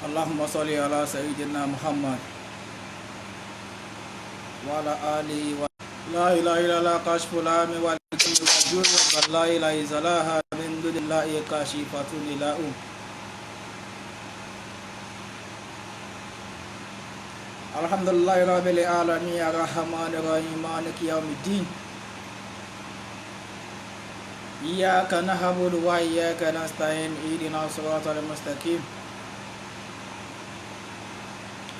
اللهم صل على سيدنا محمد وعلى آله لا إله إلا الله كاشف الهم والكرب والجود لا إله إلا الله من دون الله كاشفة له الحمد لله رب العالمين الرحمن الرحيم مالك يوم الدين إياك نعبد وإياك نستعين اهدنا الصراط المستقيم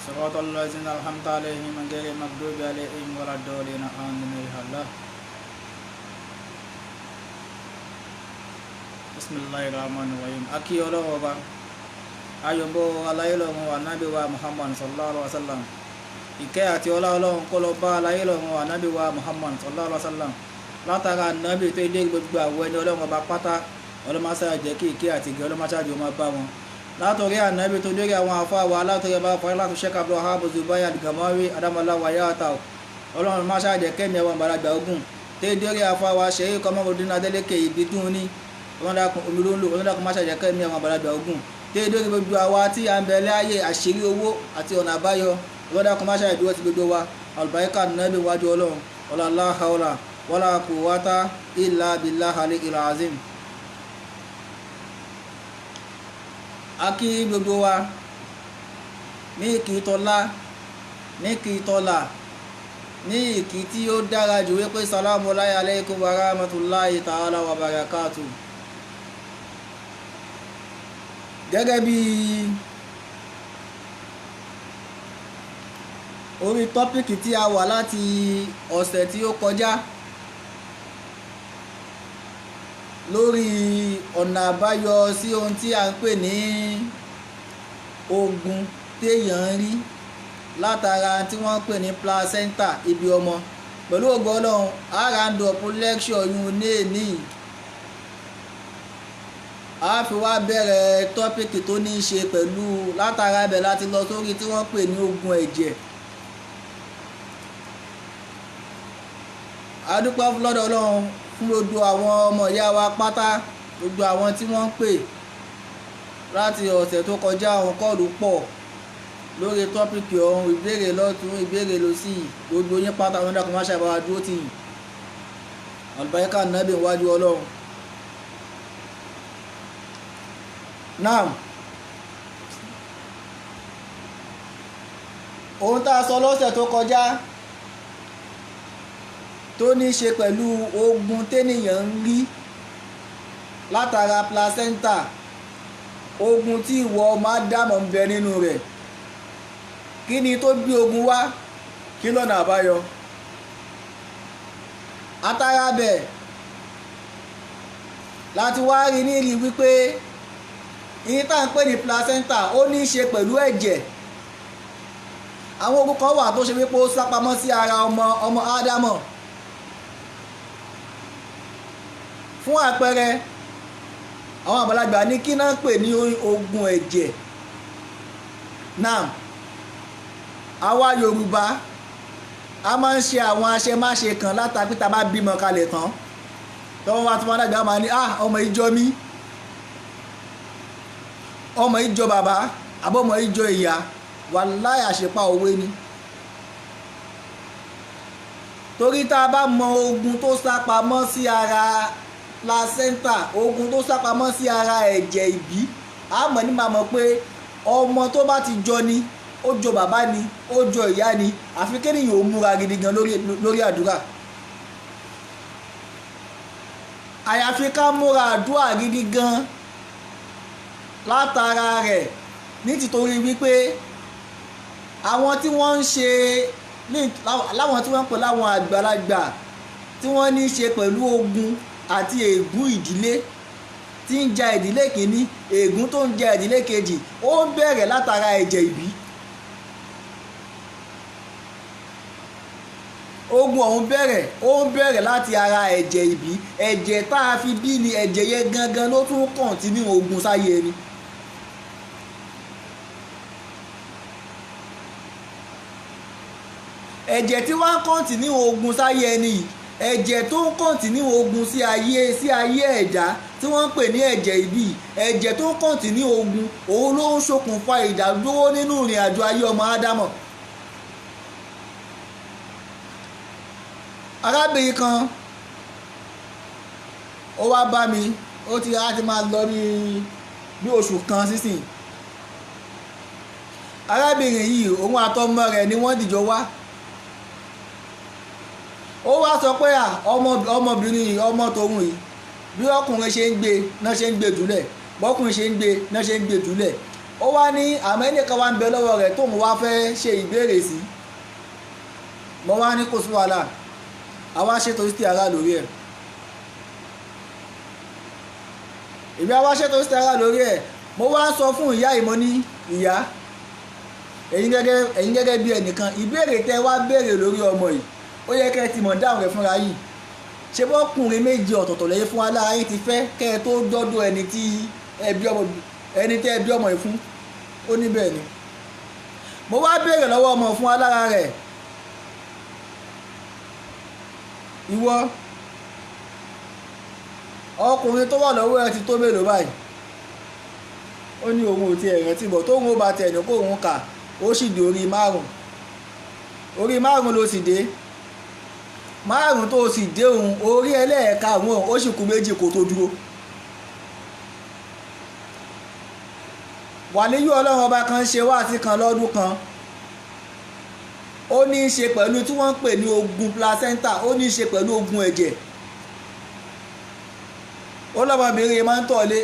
صراط الذين أنعمت عليهم غير المغضوب عليهم ولا الضالين آمين يا الله بسم الله الرحمن الرحيم akí Ọlọ́run ọba ayọ̀bọ aláyélọ́run wa nábì wa Muhammad sallallahu alaihi wasallam ìkẹ́ àti ọlá Ọlọ́run kó lọ bá aláyélọ́run wa nábì wa Muhammad sallallahu alaihi wasallam látara nábì tó dé gbogbo àwọn ẹni Ọlọ́run ọba pátá ọlọ́mọṣá jẹ́ kí ìkẹ́ àti ìgẹ́ ọlọ́mọṣá jẹ́ ọmọ bá wọn látọ̀rí ànábì tó dórí àwọn afáwà látọ̀rí bá fọ́nrán láti Sheikh Abdul Wahab Zubair Al-Gamawi adamallah wa yata ọlọ́run má ṣáà jẹ́ kẹ́mi ẹwà bàlágbà ogun tó dórí afáwà Sheikh Kamaruddin Adeleke Ìbídùn ní ọlọ́dàkùn omilóńlò ọlọ́dàkùn má ṣáà jẹ́ kẹ́mi ẹwà bàlágbà ogun tó dórí gbogbo àwa tí à ń bẹ láyé àṣírí owó àti ọ̀nà àbáyọ ọlọ́dàkùn má ṣáà dúró ti gbogbo wa albarika nábì wájú ọlọ́run la hawla wala quwwata illa billahil azim. Akí gbogbo wa ní ìkí tọ́lá ní ìkí tọ́lá ní ìkí tí ó dára jù wípé salamu alaykum wa rahmatullahi ta'ala wa barakatuh. Gẹ́gẹ́ bí orí tọ́pìkì tí a wà láti ọ̀sẹ̀ tí ó kọjá lórí ọ̀nà àbáyọ sí ohun tí a ń pè ní ogun téèyàn ń rí látara tí wọ́n ń pè ní placenta ibi ọmọ pẹ̀lú ògo Ọlọ́run àràǹdù ọ̀pọ̀ lecture yún ní a fi wá bẹ̀rẹ̀ tọ́pìkì tó ní í ṣe pẹ̀lú látara ibẹ̀ láti lọ sórí tí wọ́n pè ní ogun ẹ̀jẹ̀. A dúpẹ́ lọ́dọ̀ Ọlọ́run fún gbogbo àwọn ọmọ ìyá wa pátá gbogbo àwọn tí wọ́n ń pè láti ọ̀sẹ̀ tó kọjá àwọn kọ́ọ̀lù pọ̀ lórí tọ́pìkì ọ̀hún ìbéèrè lọ́tún ìbéèrè lósì gbogbo yín pátá wọn dákun má ṣàbáwá dúró tì yín àlùbáríkà nábì wájú Ọlọ́run. Náà ohun tá a sọ lọ́sẹ̀ tó kọjá tó ní í ṣe pẹ̀lú ogun tẹ́nìyàn ń rí látara placenta ogun tí ìwọ ọmọ ádámọ̀ ń bẹ nínú rẹ̀ kí ni tó bí ogun wá kí lọ́nà àbáyọ atara bẹ̀ láti wá rí nírí wípé ìyí tá à ń pè ní placenta ó ní í ṣe pẹ̀lú ẹ̀jẹ̀ àwọn ogun kan wà tó ṣe wípé ó sápamọ́ sí ara ọmọ ádámọ̀. Fún àpẹẹrẹ àwọn àgbàlagbà ní kí náà pè ní ogun ẹ̀jẹ̀ náà àwa Yorùbá a máa ń ṣe àwọn aṣemáṣe kan látàbí tá a bá bímọ kalẹ̀ tán tọ́wọ́ wá tí wọ́n dàgbà máa ní ọmọ ìjọ mi ọmọ ìjọ bàbá àbọ̀mọ ìjọ ìyá wàláhì àṣepá òwe ni torí tá a bá mọ ogun tó sápamọ́ sí ara placenta ogun tó sápamọ́ sí ara ẹ̀jẹ̀ ìbí a mọ̀ ní máa mọ̀ pé ọmọ tó bá ti jọ ni ó jọ bàbá ni ó jọ ìyá ni àfi kéèyàn ò múra gidi gan lórí àdúrà àyàfi ká múra àdúrà gidi gan látara rẹ̀ ní tìtorí wípé àwọn tí wọ́n ń ṣe láwọn tí wọ́n ń pè láwọn àgbàlagbà tí wọ́n ní í ṣe pẹ̀lú ogun àti ègún ìdílé tí ń ja ìdílé kìíní ègún tó ń ja ìdílé kejì ó ń bẹ̀rẹ̀ látara ẹ̀jẹ̀ ìbí ogun ọ̀hún bẹ̀rẹ̀ láti ara ẹ̀jẹ̀ ìbí ẹ̀jẹ̀ tá a fi bí ni ẹ̀jẹ̀ yẹn gangan ló tún kọ̀ǹtínú ogun sáyé ẹni. ẹ̀jẹ̀ tí wọ́n kọ̀ǹtínú ogun sáyé ẹni yìí ẹ̀jẹ̀ tó ń kọ̀ǹtínú ogun sí ayé ẹ̀dá tí wọ́n ń pè ní ẹ̀jẹ̀ ìbí, ẹ̀jẹ̀ tó ń kọ̀ǹtínú ogun, òun ló ń ṣokùnfà ìdádúró nínú ìrìn àjò ayé ọmọ ádámọ̀. arábìnrin kan ó wá bá mi, ó ti máa lọ bí oṣù kan sísìn. arábìnrin yìí òun àtọmọ rẹ̀ ni wọ́n dìjọ wá. ó wá sọ pé ọmọbìnrin yìí, ọmọ tòun yìí, bí ọkùnrin ṣe ń gbé náà ṣe ń gbé jùlẹ̀, bọ́kùnrin ṣe ń gbé náà ṣe ń gbé jùlẹ̀. ó wá ní àmọ́ ẹnìkan wá ń bẹ lọ́wọ́ rẹ̀ tóun wá fẹ́ ṣe ìbéèrè sí. mo wá ní kò sí wàhálà, àwa ṣètò sí ara lórí ẹ̀. ìbí àwa ṣètò sí ara lórí ẹ̀. mo wá sọ fún ìyá yìí, mo ní ìyá, ẹ̀yin gẹ́gẹ́ bí ẹnìkan, ìbéèrè tẹ́ wá béèrè lórí ọmọ yìí ó yẹ kẹ́ ẹ ti mọ̀ dáhùn rẹ̀ fúnra yìí. ṣé bọ́kùnrin méjì ọ̀tọ̀ọ̀tọ̀ lẹ́yìn fún alára yìí ti fẹ́ kẹ́ ẹ tó dọ́dọ̀ ẹni tẹ́ ẹ bí ọmọ yìí fún? ó ní bẹ́ẹ̀ ni. mo wá béèrè lọ́wọ́ ọmọ fún alára rẹ̀, ìwọ ọkùnrin tó wà lọ́wọ́ ẹ ti tó mélòó báyìí? ó ní òun ò tiẹ̀ rántí bọ̀ tóun ó bá tẹ̀ ní kó òun kà ó sì di orí 5. orí 5 ló sì dé. 5 tó sì dé òun, orí ẹlẹ́ẹ̀karùn-ún ó sì kù 2 kó tó dúró. wàlíyù ọlọ́run ọba kan ṣe wáàsí kan lọ́dún kan. ó ní í ṣe pẹ̀lú tí wọ́n ń pè ní ogun placenta, ó ní í ṣe pẹ̀lú ogun ẹ̀jẹ̀. ó lọ́mọbìnrin máa ń tọ̀lé,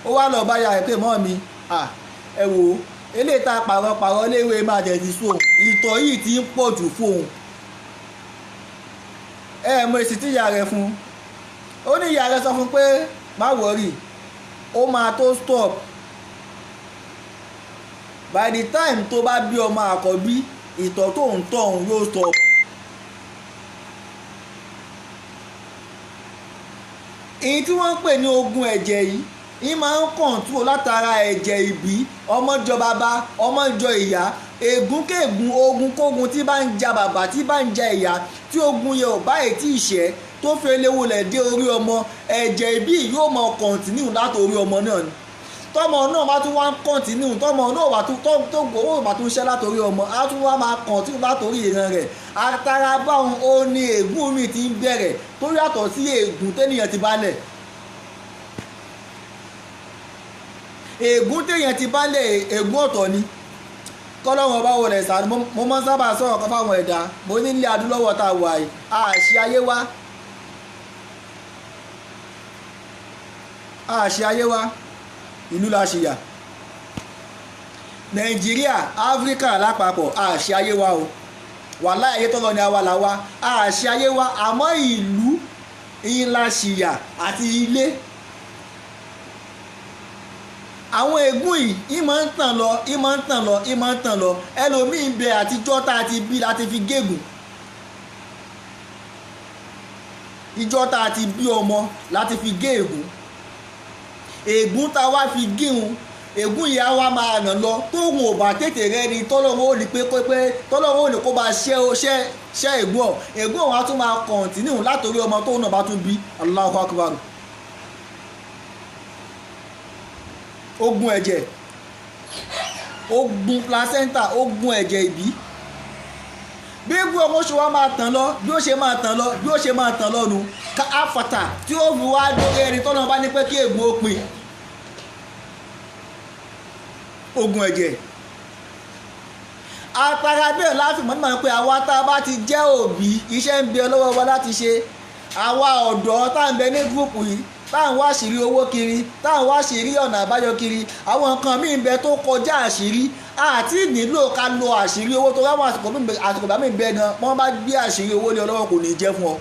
ó wá lọ bá ya ẹ̀ pé mọ́ mi, ẹ wò ó, eléyìí tá a pàrọ̀ léwé máa jẹ̀ ti sóhun, ìtọ̀ yìí ti ń pọ̀ jù fóun. mọ èsì tí ìyá rẹ̀ fún. ó ní ìyá rẹ̀ sọ fún pé má wọ̀rì, ó máa tó stop. by the time tó bá bí ọmọ àkọ́bí, ìtọ̀ tó ń tọ̀ òun yóò stop. èyí tí wọ́n ń pè ní ogun ẹ̀jẹ̀ yìí, yìí máa ń kọ̀ǹtúrò látara ẹ̀jẹ̀ ìbí, ọmọ jọ bàbá, ọmọ jọ ìyá. ègúnkègún, ogun kógun tí bá ń ja bàbá, tí bá ń ja ìyá, tí ogun yẹn ò báyìí tí ìṣẹ́ tó fẹ́ léwulẹ̀ dé orí ọmọ, ẹ̀jẹ̀ ìbí yóò máa kọ̀ǹtínú láti orí ọmọ náà ni. tọmọ náà bá tún wá ń kọ̀ǹtínú, tọmọ náà bá tún ṣẹ́ látòrí ọmọ, á tún wá máa kọ̀ǹtínú látòrí ìran rẹ̀. àtàrà báwọn ó ní ègún mi ti ń bẹ̀rẹ̀ tó yàtọ̀ sí ègún tẹ́nìyàn ti bálẹ̀. ègún téèyàn ti bálẹ̀, ègún ọ̀tọ̀ ni. kọ́lọ́run ọba wọlé ìsàánú, mo máa ń sábà sọ̀rọ̀ kan fáwọn ẹ̀dá, mo ní ilé adúlọ́wọ̀ tá a wà yìí, àṣì ayé wá, ìlú la ṣe yà. nàìjíríà, áfíríkà lápapọ̀, àṣì ayé wá o, wàláhì ayé tọ́lọ ni àwa là wá, àṣì ayé wá, àmọ́ ìlú ńlá ṣìyà àti ilé. àwọn ègún yìí ìmọ̀ ń tàn lọ, ẹlòmíì bẹ àtijọ́ tá a ti bí láti fi gégùn. ìjọ́ tá a ti bí ọmọ láti fi gé ègún. ègún tá a wá fi gíhun, ègún yìí á wá máa nà lọ, tóun ò bá tètè rẹ ni tọ́lọ́wọ́ ò ní pé tọ́lọ́wọ́ ò ní kó bá ṣẹ́ ègún ọ̀. ègún ọ̀hún á tún máa kọ̀ǹtínú látòrí ọmọ tóun náà bá tún bí. Allahu Akbar. ogun ẹ̀jẹ̀, ogun placenta, ogun ẹ̀jẹ̀ ìbí. bí egun ọmọ ṣe wá máa tàn lọ, bí ó ṣe máa tàn lọ nu ká àfàtà tí ó fi wá dórí ẹni tọ́nà bá ní pé kí ègún ó pin. ogun ẹ̀jẹ̀. àtàrà bẹ́ẹ̀ láti mọ̀ pé àwa tá a bá ti jẹ́ òbí, iṣẹ́ ń bẹ lọ́wọ́ wa láti ṣe. àwa ọ̀dọ́ tá à ń bẹ ní gúrùpù yìí, táwọn wá àṣírí owó kiri, táwọn wá àṣírí ọ̀nà àbáyọ kiri, àwọn nǹkan míì ń bẹ tó kọjá àṣírí. àti nílò ká lo àṣírí owó tó ráwọn àsìkò bá mi bẹ gan, wọ́n bá gbé àṣírí owó lé ọ lọ́wọ́ kò ní jẹ́ fún ọ.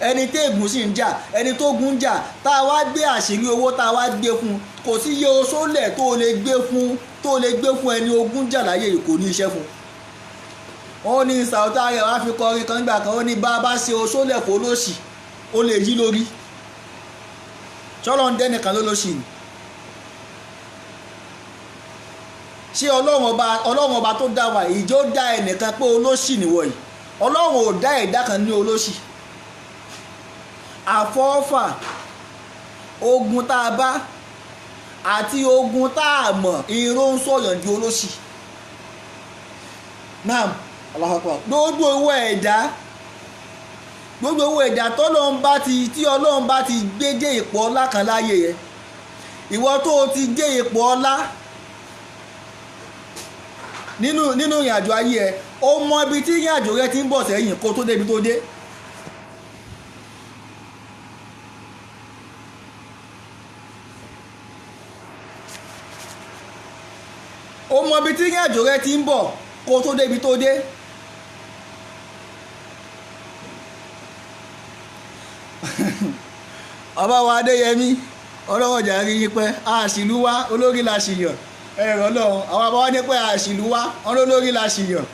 ẹni tí ègún sì ń jà, ẹni tó gún ń jà, tá a wá gbé àṣírí owó tá a wá gbé fún, kò sí iye oṣólẹ̀ tó lè gbé fún ẹni ogún jà láyé kò ní iṣẹ́ fún. wọ́n ní Saoty Arewa wá fi kọrin kan nígbà kan, ó ní bá a bá ṣe oṣólẹ̀ fọlọ́sì ó lè yí lórí. ṣọ́lọ́ ń dẹ́nìkan lólóṣì ni. ṣé ọlọ́run ọba tó dá wa ìjọ dá ẹnìkan pé olóṣì nìwọ yìí? ọlọ́run ò dá ẹ̀dá kan ní olóṣì. àfọ́fà ogun tá a bá àti ogun tá a mọ̀ irun ń sọ̀yàn di olóṣì. Naam, Allahu Akbar. Gbogbo owó ẹ̀dá tí Ọlọ́run bá ti gbé dé ipò ọlá kan láyé yẹn, ìwọ tó o ti dé ipò ọlá nínú ìrìn àjò ayé ẹ, ó mọ ibi tí ìrìn àjò rẹ ti ń bọ̀ sẹ́yìn kó tó débi tó dé. ó mọ ibi tí ìrìn àjò rẹ ti ń bọ̀ kó tó débi tó dé. ọba wa Adéyẹmí ọlọ́wọ́ jà rí yín pẹ́ àṣìlú wá olórí la ṣìyàn ẹ̀rọ lọ́wọ́ àwọn àbáwá ní pẹ́ àṣìlú wá olórí la ṣìyàn.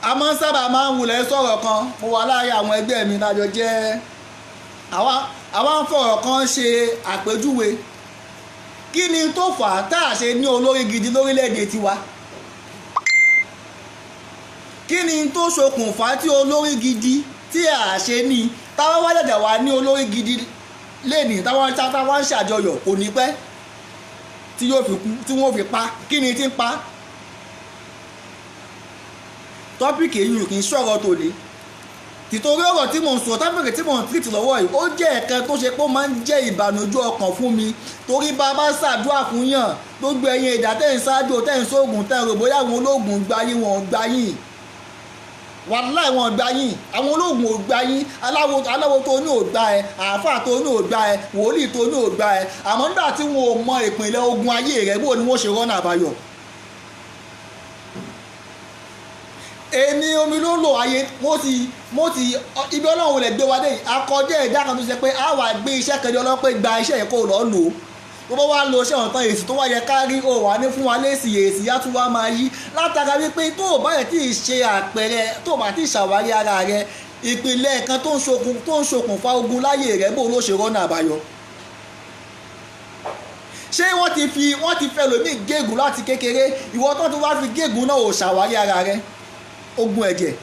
a máa ń sábà máa ń wulẹ̀ sọ̀rọ̀ kan mo wà láàárín àwọn ẹgbẹ́ mi lájọ jẹ́ àwa ń fọ̀rọ̀ kan ṣe àpèjúwe kí ni tó fà á tá a ṣe ní olórí gidi lórílẹ̀‐èdè tiwa, kí ni tó ṣokùnfà tí olórí gidi tí a ṣe ní táwọn wá jàjà wá ní olórí gidi lẹ́nìí táwọn ń ṣàjọyọ̀ kò ní pẹ́ tí yóò fi kú tí wọ́n fi pa. kí ni tí ń pa? tọ́pìkì èyí kì í sọ̀rọ̀ tòde tìtorí ọ̀rọ̀ tí mò ń sọ tábìlì tí mò ń tìrìtì lọ́wọ́ yìí ó jẹ́ ẹ̀kan tó ṣe pé ó máa ń jẹ́ ìbànújẹ́ ọkàn fún mi torí bá a bá ṣàdúrà fún yàn gbogbo ẹ̀yin ẹ̀dá tẹ̀ ń ṣáájú tẹ̀ ń sóògùn tẹ̀ ń rò bóyá àwọn olóògùn gbá yín wọn gbá yín wàláì wọn gbá yín, àwọn olóògùn ò gbá yín, aláwo tó ní ò gbá ẹ, àáfàá tó ní ò gbá ẹ, wòlíì tó ní ò gbá ẹ, àmọ́ nígbà tí wọn ò mọ ìpìlẹ̀ ogun ayé rẹ bó ni wọ́n ṣe rọ́nà àbáyọ. èmi omi ló lò ayé mo ti ibi Ọlọ́run lè gbé wa dé akọjá ẹ̀dá kan tó ṣe pé a wà gbé iṣẹ́ kẹjọ ọlọ́pẹ́ gba iṣẹ́ yẹn kó lọ́ọ́ lò ó tó bá wá lo iṣẹ́ ọ̀tán èsì tó wá yẹ kárí ó wà ní fún wa lésì èsì yá tún wá máa yí látara wípé tó o bá yẹ tí ì ṣe àpẹẹrẹ tó o bá tí ì ṣàwárí ara rẹ ìpìlẹ̀ kan tó ń ṣokùnfà ogun láyé rẹ bó ló ṣe rọ́nà àbáyọ. ṣé wọ́n ti fẹ́ lómi gégùn láti kékeré ìwọ tó tún wá fi gégùn náà ò ṣàwárí ara rẹ. ogun ẹ̀jẹ̀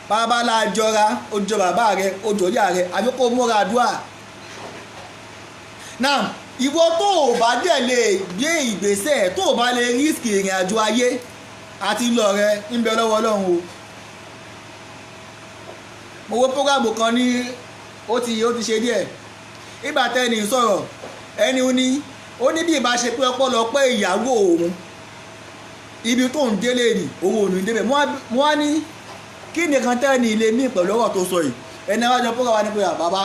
bàbá la jọra ó jọ bàbá rẹ ó jọ ìyá rẹ àbí kó múra àdúrà. náà ìwọ tó o bá dẹ̀ lè gbé ìgbésẹ̀ tó o bá lè rísìkì ìrìn àjò ayé àti lọ rẹ ń bẹ lọ́wọ́ Ọlọ́run o. mo wo prógámù kan ní ó ti ṣe díẹ̀ ìgbà tẹ́ni sọ̀rọ̀ ẹni ó ní bí ìbá ṣe pé ọ̀pọ̀lọpọ̀ ìyàwó òun ibi tó ń délé ni owó òun débẹ̀ mo wá ní kí nìkan tẹ́ni ilé mi pẹ̀lú ọ̀rọ̀ tó sọ yìí ẹni wájú pọ́kà wá ní pé bàbá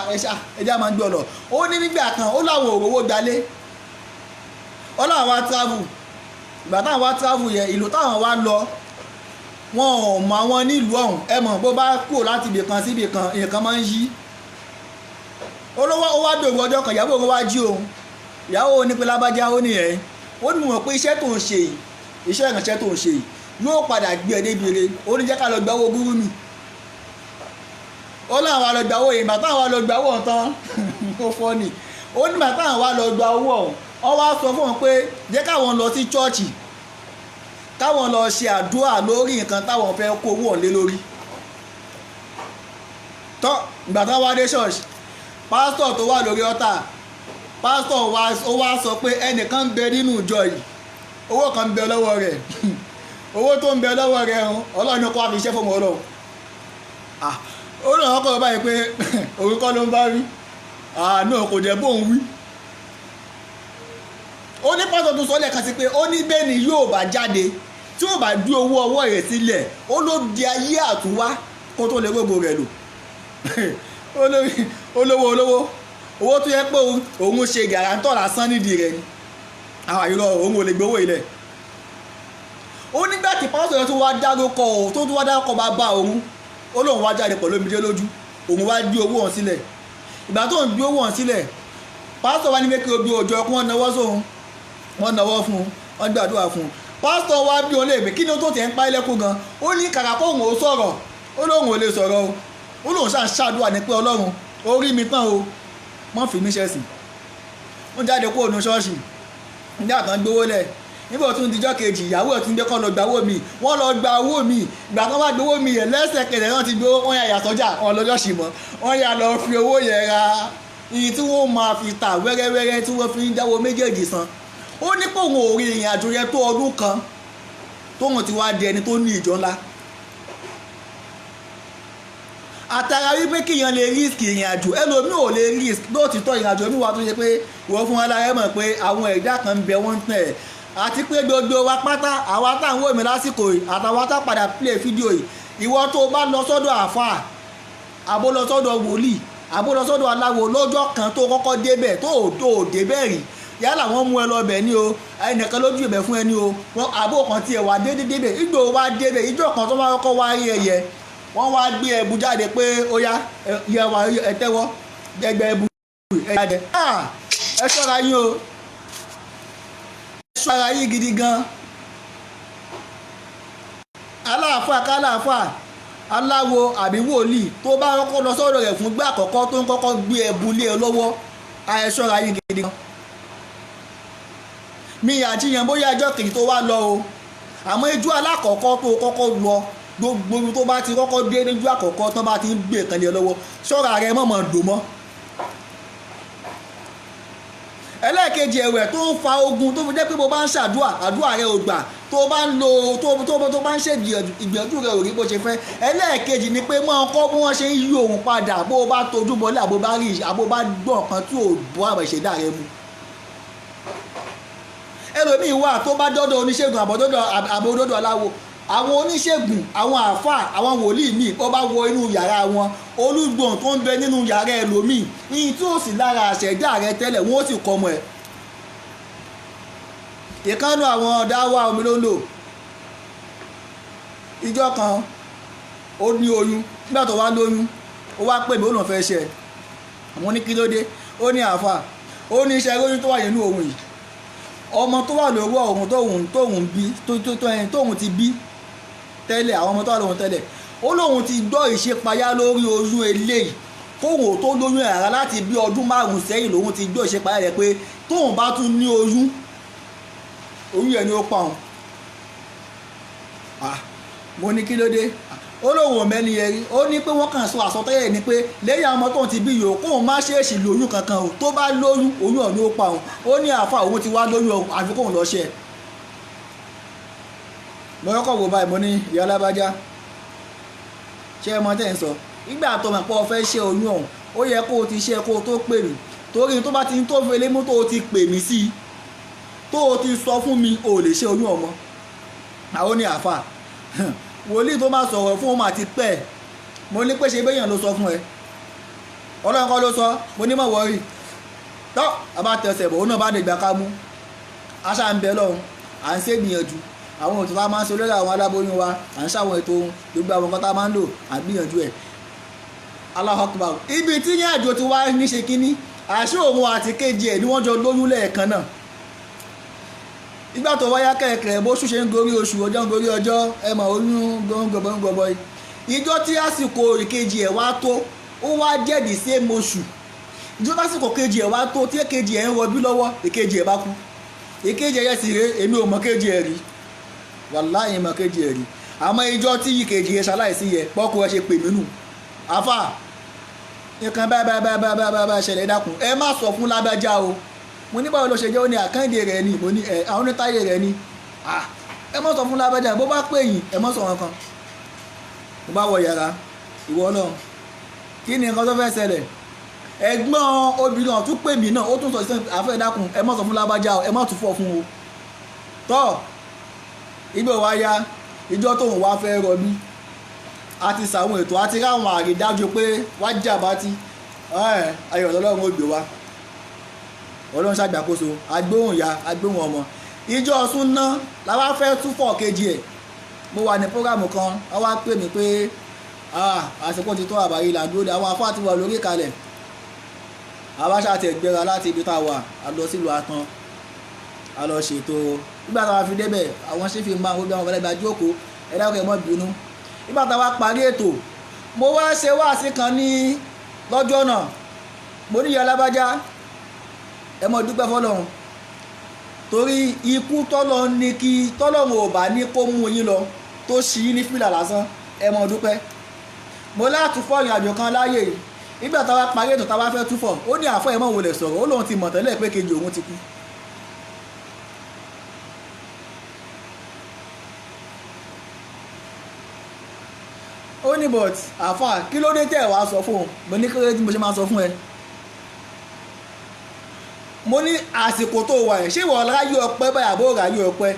ẹja máa ń gbé ọ̀nà ó ní nígbà kan ó láwọn òrówó gbalé ó láwọn wá travel ìgbà táwọn wá travel yẹn ìlú táwọn wá lọ wọn ò mọ àwọn nílùú ọ̀hún ẹ mọ̀ bó bá kúrò láti ibì kan sí ibì kan nǹkan máa ń yí olówó ó wá dòwò ọjọ́ kan ìyàwó òun wá jí òun ìyàwó òun ní pé lábájá ó nìyẹn ó ní mọ̀ pé iṣẹ́ tó ń ṣe yìí iṣẹ́ ìrànṣẹ́ tó ń ṣe yìí yóò padà gbé ẹ débi ire ó ní jẹ́ ká lọ gba owó gúrú mi ó láwọn wa lọ gba owó yìí bàtà wa lọ gba owó ọ̀tán ó fọ́ ni ó ní bàtà wa lọ gba owó ọ̀hún ọ wá sọ fún wọn pé jẹ́ káwọn lọ sí chọ́ọ̀chì káwọn lọ ṣe àdúrà lórí nǹkan táwọn fẹ́ kó owó ọ̀lẹ́ lórí tọ́ ìgbà táwọn wá dé ṣọ́ọ̀ṣì pásítọ̀ tó wà lórí ọ̀tà pásítọ̀ ó wá sọ pé ẹnìkan ń bẹ nínú ìjọ yìí owó kan ń bẹ lọ́wọ́ rẹ̀ owó tó ń bẹ lọ́wọ́ rẹ̀ Ọlọ́run kọ́ àfi iṣẹ́ fún ọmọ Ọlọ́run ó lọ́wọ́ kọ́ báyìí pé òun kọ́ ló ń bá rí àánú kò jẹ́ bóun wí ó ní pásítọ̀ tó sọ lẹ́ẹ̀kan sí pé ó ní bẹ́ẹ̀ ni yóò bá jáde tí yóò bá dú owó ọwọ́ rẹ̀ sílẹ̀ ó ló di ayé àtúnwá kó tó lè gbogbo rẹ̀ lò olówó owó tó yẹ pé òun ṣe gàrántọ̀ lásán nídìí rẹ̀ ni àwọn àyùrọ̀ òun ò lè gbowó ilẹ̀ ó nígbà tí pásítọ̀ yẹn tó wá dárúkọ bá bá òun ó lóun wá jáde pẹ̀lú omijé lójú òun wá dí owó hàn sílẹ̀ ìgbà tó ń dí owó hàn sílẹ̀ pásítọ̀ wá ní pé kí obi òjò kí wọ́n náwó sóhun wọ́n náwó fún un wọ́n gbàdúrà fún un pásítọ̀ wá bí òun lè gbé kí ni ó tó tẹ̀ ń pa ilẹ̀kùn gan ó ní kàkà kó òun ó sọ̀rọ̀ ó lóun ò lè sọ̀rọ̀ o ó lóun ṣàdúrà ní pé Ọlọ́run ó rí mi tán o mọ́ fi mí ṣẹ̀sìn wọ́n jáde kó òun ṣọ́ọ̀ṣì nígbà kan gbówó lẹ̀ nígbà tó ń dijọ́ kejì ìyàwó ẹ̀ tún dé kọ́ lọ gba owó mi wọ́n lọ gba owó mi ìgbà tó bá gba owó mi yẹn lẹ́sẹ̀kẹsẹ̀ náà ti gbé wọ́n yà sọ́jà wọn lọ́jọ́ sì mọ́ wọ́n yà lọ fi owó yẹn ra iye tí wọ́n máa fi ta wẹ́rẹ́wẹ́rẹ́ tí wọ́n fi ń dáwọ́ méjèèjì san ó ní pé òun ò rí ìrìn àjò yẹn tó ọdún kan tóun ti wá di ẹni tó ní ìjọ ńlá àtàrà wípé kíyàn lè risk ìrìn àjò ẹlòmíì ò lè risk lóòtítọ́ ìrìn àjò mi wà tó ṣe pé wọ́n fún wa lára mọ̀ pé àwọn ẹ̀dá kan ń bẹ wọ́n ń tẹ̀ àti pé gbogbo wa pátá àwa tá à ń wò mí lásìkò yìí àtàwọn tá padà play fídíò yìí ìwọ tó o bá lọ sọ́dọ̀ àáfàá àbó lọ sọ́dọ̀ wòlíì àbó lọ sọ́dọ̀ aláwo lọ́jọ́ kan tó kọ́kọ́ débẹ̀ tó ò débẹ̀ rí yálà wọ́n mú ẹ lọ bẹ̀ ní o ẹnìkan lójú ìbẹ̀ fún ẹ ní o wọ́n àbó kan tiẹ̀ wà débẹ̀ ìgbò wa débẹ̀ ìjọ kan tó máa kọ́kọ́ wá rí ẹyẹ wọ́n wá gbé ẹbu jáde pé ó yá yẹ wá ẹ tẹ́wọ́ gbẹgbẹ ẹbu ẹ jáde ẹ ṣọ́ra yín o ẹ ṣọ́ra yín gidi gan aláàfáà káláàfáà aláwo àbí wòlíì tó bá kọ́kọ́ lọ sọ́dọ̀ rẹ̀ fún gbé àkọ́kọ́ tó ń kọ́kọ́ gbé ẹbu lé ẹ lọ́wọ́ ẹ ṣọ́ra yín gidi gan mi àjíyàn bóyá ẹjọ́ kejì tó wá lọ o àmọ́ ijó alákọ̀ọ́kọ́ tó kọ́kọ́ lọ gbogbo tó bá ti kọ́kọ́ dé níjú àkọ́kọ́ tó bá ti ń gbé ìkànnì lọ́wọ́ ṣọ́ra rẹ mọ̀mọ́ dò mọ́ ẹlẹ́ẹ̀kejì ẹ̀wẹ̀ tó ń fa ogun tó fi jẹ́ pé bó bá ń ṣàdúà àdúà rẹ ò gbà tó bá ń lo tó bá ń ṣe ìgbìyànjú rẹ ò rí bó ṣe fẹ́ ẹlẹ́ẹ̀kejì ni pé mọ́ ọkọ́ bí wọ́n ṣe ń yí òun padà bó bá tojú bọ́lẹ̀ àbó bá rí àbó bá gbọ́n kan tí ò bọ́ àbẹ̀ ṣẹ̀dá rẹ mu ẹlòmíì wà tó bá dọ́dọ̀ oníṣègùn àbọ̀dọ́dọ̀ aláwo àwọn oníṣègùn àwọn àáfàá àwọn wòlíì míì ó bá wọ inú yàrá wọn olúgbọ̀n tó ń bẹ nínú yàrá ẹlòmíì ní tí ó sì lára àṣẹ̀dá rẹ tẹ́lẹ̀ wọ́n ó sì kọ́ ọmọ ẹ̀ ìkànnù àwọn dáwà omi ló ń lò ìjọ kan ó ní oyún nígbà tó wá lóyún ó wá pè mí ó lọ́n fẹ́ ṣe àwọn ní kí ló dé ó ní àáfàá ó ní iṣẹ́ lóyún tó wà nínú òun yìí ọmọ tó wà lórí ọ̀hún tóun bí tóun ti bí tẹ́lẹ̀ àwọn ọmọ tó wà lóhun tẹ́lẹ̀ ó lóun ti gbọ́ ìṣepayá lórí oyún eléyìí kóhun ò tó lóyún ẹ̀rá láti bí ọdún 5 sẹ́yìn lòun ti gbọ́ ìṣepayá rẹ̀ pé tóun bá tún ní oyún yẹn ni ó pa òun mo ní kí ló dé ó lóun ò mẹ́ni yẹn rí ó ní pé wọ́n kàn sọ àsọtẹ́yẹ ni pé lẹ́yìn àwọn ọmọ tóun ti bí yòó kóun má ṣèèṣì lóyún kankan o tó bá lóyún oyún ọ̀nà ó pa òun ó ní àáfà òun ti wá lóyún àfi kóun lọ ṣe ẹ̀ lọ́yọ́kọ̀ wò báyìí mo ní ìyá alábájá ṣé ẹ mọ tẹ́ ń sọ nígbà tó mọ̀ pé o fẹ́ ṣe oyún ọ̀hún ó yẹ kó o ti ṣe kó o tó pè mí torí tó bá ti ń tó fele mú tó o ti pè mí sí i tó o ti sọ fún mi ò lè ṣe oyún ọmọ àwọn ní àáfà wòlíì tó máa sọ̀rọ̀ fún ọmọ àti pẹ́ mo ní pé ṣe béèyàn ló sọ fún ẹ ọlọ́run kọ́ ló sọ mo ní mọ̀ wọ́rì tọ́ àbá tẹsẹ̀ bọ̀ òun náà bá dẹ̀gbà ká mú aṣá ń bẹ lọ́run à ń ṣègbìyànjú àwọn ètò tá a máa ń ṣe lórí àwọn aláboyún wa à ń ṣàwọn ètò ohun gbogbo àwọn nǹkan tá a máa ń lò à ń gbìyànjú ẹ̀ Allahu Akbar ibi tí ní àjò ti wá ní ṣe kínní àṣé òun àti kejì ẹ̀ ni wọ́n jọ lóyún lẹ́ẹ̀kan náà ìgbà tó wáyá kẹ̀kẹ́ bó ṣùṣe ń gorí oṣù ọjọ́ ń gorí ọjọ́ ẹ mọ̀ oyún gbọ̀ngbọ̀ngbọ̀ ìjọ tí àsìkò ìkejì ẹ̀ wá tó ó wá jẹ́dì sí oṣù ìjọ tásìkò kejì ẹ̀ wá tó tí èkejì ẹ̀ ń rọbí lọ́wọ́ ìkejì ẹ̀ bá kú ìkejì ẹ̀ sì ré èmi ò mọ̀ kejì ẹ̀ rí wàláhì mọ̀ kejì ẹ̀ rí àmọ́ ìjọ tí ìkejì ẹ̀ ṣaláìsí yẹ pọ́kú ẹ ṣe pè mí nù àfà nǹkan báyìí ṣẹlẹ̀ dákun ẹ má sọ fún lágbájá o mo ní báwo ló ṣe jẹ́ ó ní àkáǹdì rẹ̀ ni mo ní àwọn onítàyè rẹ̀ ni ẹ má sọ fún lágbájá bó bá pè yín ẹ má sọ wọn kan mo bá wọ yàrá ìwọ náà kí ni nǹkan tó fẹ́ ṣẹlẹ̀ ẹ̀gbọ́n obìnrin náà tún pè mí náà ó tún sọ sí àfẹ́ dákun ẹ má sọ fún lágbájá ẹ má tún fọ́ fún o tọ́ ìgbà wa ya ìjọ tóun wá fẹ́ rọbí a ti sàwọn ètò àti ráwọn àrídájú pé wájà bá ti ayọ̀ ọlọ́run ó gbé wa ọlọ́run ṣàgbàkóso agbóhùn ya agbóhùn ọmọ ìjọ ọ̀sùn ná làwa fẹ́ túfọ̀ kejì ẹ̀ mo wà ní prógámù kan wọ́n wá pè mí pé àsìkò ti tó àbáyé làdúró àwọn afá ti wà lórí kalẹ̀ àbáṣà ti gbéra láti ibi tá a wà a lọ sílùú Àtàn a lọ ṣètò nígbà táwa fi débẹ̀ àwọn ṣe fi máa ń gbé àwọn ọ̀gá jókòó ẹ̀dá ọkọ̀ ẹ̀mọ́ bínú nígbà táwa parí ètò mo wá ṣe wáàsí kan ní lọ́jọ́ náà mo ní ìyá alábájá ẹ mọ dúpẹ́ fọ́lọ́run torí ikú tọ́lọ́run ò bá ní kó mú yín lọ tó ṣí yín ní fìlà lásán ẹ mọ̀ dúpẹ́. mo látúfọ̀ ìrìn àjò kan láyè yìí nígbà táwa parí ètò táwa fẹ́ túfọ̀ ó ní àfọ̀ ẹ̀mọ́ wọlé sọ̀rọ̀ ó lóun ti mọ̀ tẹ́lẹ̀ pé kejì òun ti kú. ó ní but àfà kí ló dé tẹ́ ẹ̀ wá sọ fún un mo ní kéré tí mo ṣe máa sọ fún ẹ. mo ní àsìkò tó wà ẹ̀ ṣé ìwọ ráyé ọpẹ́ báyà bó ráyé ọpẹ́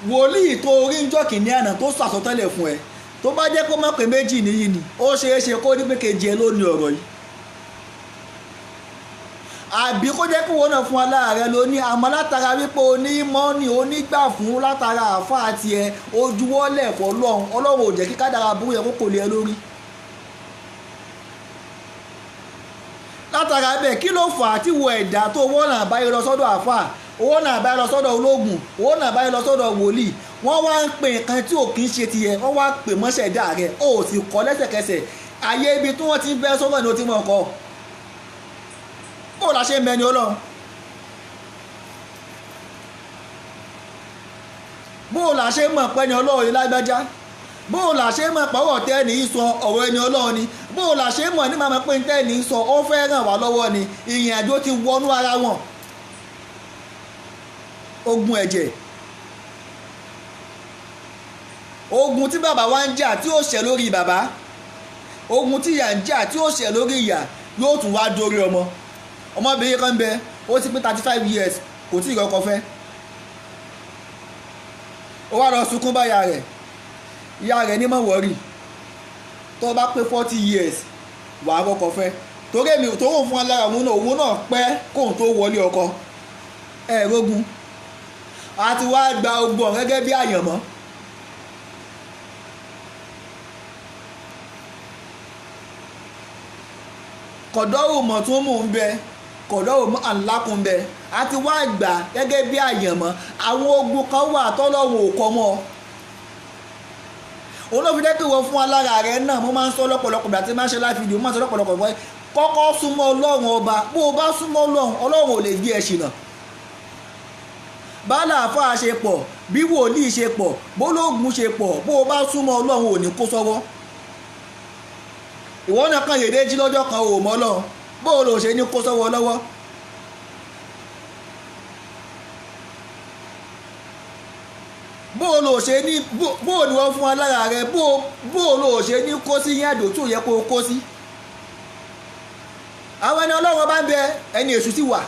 wòlíì tó orí ń jọ́ kìíní àná tó sọ àsọtẹ́lẹ̀ fún ẹ tó bá jẹ́ kó mọ̀ pé méjì nìyí ni ó ṣeé ṣe kó ní pé kejì ẹ ló ní ọ̀rọ̀ yìí àbí kó jẹ́ kó wọ́n náà fún aláàrẹ ló ní àmọ́ látara wípé onímọ́ọ̀nì onígbà fún látara àfa àti ẹ ojúwọ́lẹ̀ fọlọ́run ọlọ́run ò jẹ́ kí kádàrá burú yẹ kó kò lé ẹ lórí. látara bẹ́ẹ̀ kí ló fà á tí wo ẹ̀dá tó wọ́n náà báyìí lọ sọ́dọ̀ àfa owó náà báyìí lọ sọ́dọ̀ ológun owó náà báyìí lọ sọ́dọ̀ wòlíì wọ́n wá ń pè nǹkan tí ò kì í ṣe tiẹ̀ wọ́n wá pè mọ́ṣẹ̀dá rẹ̀ ó sì kọ́ lẹ́sẹ̀kẹsẹ̀ ayé ibi tí wọ́n ti ń bẹ́ sọ́dọ̀ ni ó ti mọ̀ kọ́ bó la ṣe ń mẹni ọlọ́run bó la ṣe mọ̀ pé ẹni ọlọ́run lágbájá bó la ṣe mọ̀ pé ọ̀rọ̀ tẹ́ ní sọ ọ̀rọ̀ ẹni ọlọ́run ni bó la ṣe mọ̀ ní màmá pé tẹ́ ní sọ ó fẹ́ ràn wá lọ́wọ́ ni ìrìn àjò ti wọnú ara wọn. ogun ẹ̀jẹ̀ ogun tí bàbá wa ń jà tí ó ṣẹ̀ lórí bàbá ogun tí ìyá ń jà tí ó ṣẹ̀ lórí ìyá yóò tún wá dórí ọmọ ọmọbìnrin kan bẹ ó ti pé 35 years kò tí ì rọ́kọ fẹ́ ó wá lọ sunkún bá ìyá rẹ̀ ní mọ̀ wọ́rì tó bá pé 40 years wàá rọ́kọ fẹ́ torí èmi tó wọ́n fún alára òun náà pẹ́ kóun tó wọlé ọkọ rógun àti wá gba ogbon gẹ́gẹ́ bí àyànmọ́ kọ̀dọ́rù mọ̀ tún mú un bẹ kọ̀dọ́rù mọ́ àlákùn bẹ àti wá gbà gẹ́gẹ́ bí àyànmọ́ àwọn ogun kan wà tọ́lọ́run ò kọ́ mọ́ òun ló fi jẹ́ kí wọ́n fún alára rẹ̀ náà mo máa ń sọ lọ́pọ̀lọpọ̀ bí àti máa ń ṣe láti fídíò máa ń sọ lọ́pọ̀lọpọ̀ fún ẹ kọ́kọ́ súnmọ́ ọlọ́run ọba bó o bá súnmọ́ ọlọ́run ò lè gbé ẹ ṣìnà bá làáfàá ṣe pọ̀ bí wòlíì ṣe pọ̀ bólógun ṣe pọ̀ bó o bá súnmọ́ ọlọ́run ò ní kó sọ́wọ́ ìwọ náà kàn yèdè jí lọ́jọ́ kan ò mọ́ lọ́run bó o lò ṣe ní kó sọ́wọ́ lọ́wọ́ bó o lò ṣe ní bó o ní wọ́n fún alára rẹ bó o lò ṣe ní kó sí yín àdó tí ò yẹ kó o kó sí àwọn ẹni ọlọ́run bá ń bẹ ẹni èṣù sì wà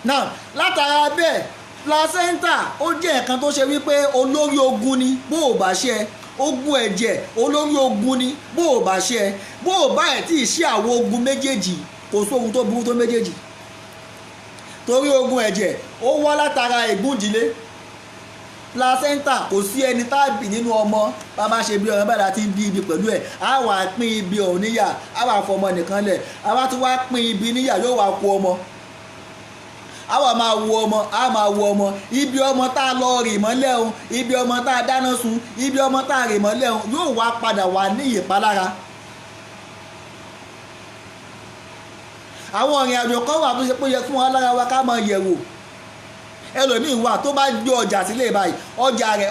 náà látara bẹ́ẹ̀ placenta ó jẹ́ nǹkan tó ṣe wípé olórí ogun ni bó o bá ṣe ogun ẹ̀jẹ̀ olórí ogun ni bó o bá ṣe bó o bá ẹ̀ tí ì ṣe àwọn ogun méjèèjì kò sóhun tó burú tó méjèèjì torí ogun ẹ̀jẹ̀ ó wá látara ègúndílé placenta kò sí ẹni tábì nínú ọmọ bàbá ṣe bí ọmọ bàdà ti ń bí ibi pẹ̀lú ẹ̀ á wà pín ibi ọ̀hún níyà á wà fọmọ nìkan lẹ̀ á wá tún wá pín ibi níyà yóò wá kó ọmọ àwa máa wo ọmọ a máa wo ọmọ ibi ọmọ tá a lọ rì mọ́lẹ̀ ọ̀hún ibi ọmọ tá a dáná sun ibi ọmọ tá a rì mọ́lẹ̀ ọ̀hún yóò wá padà wà ní ìpalára. àwọn ìrìn àjò kan wà tó ṣe pé yẹ fún wa lára wa ká máa yẹ̀wò ẹlòmíì wà tó bá gbé ọjà sílẹ̀ báyìí ọjà rẹ̀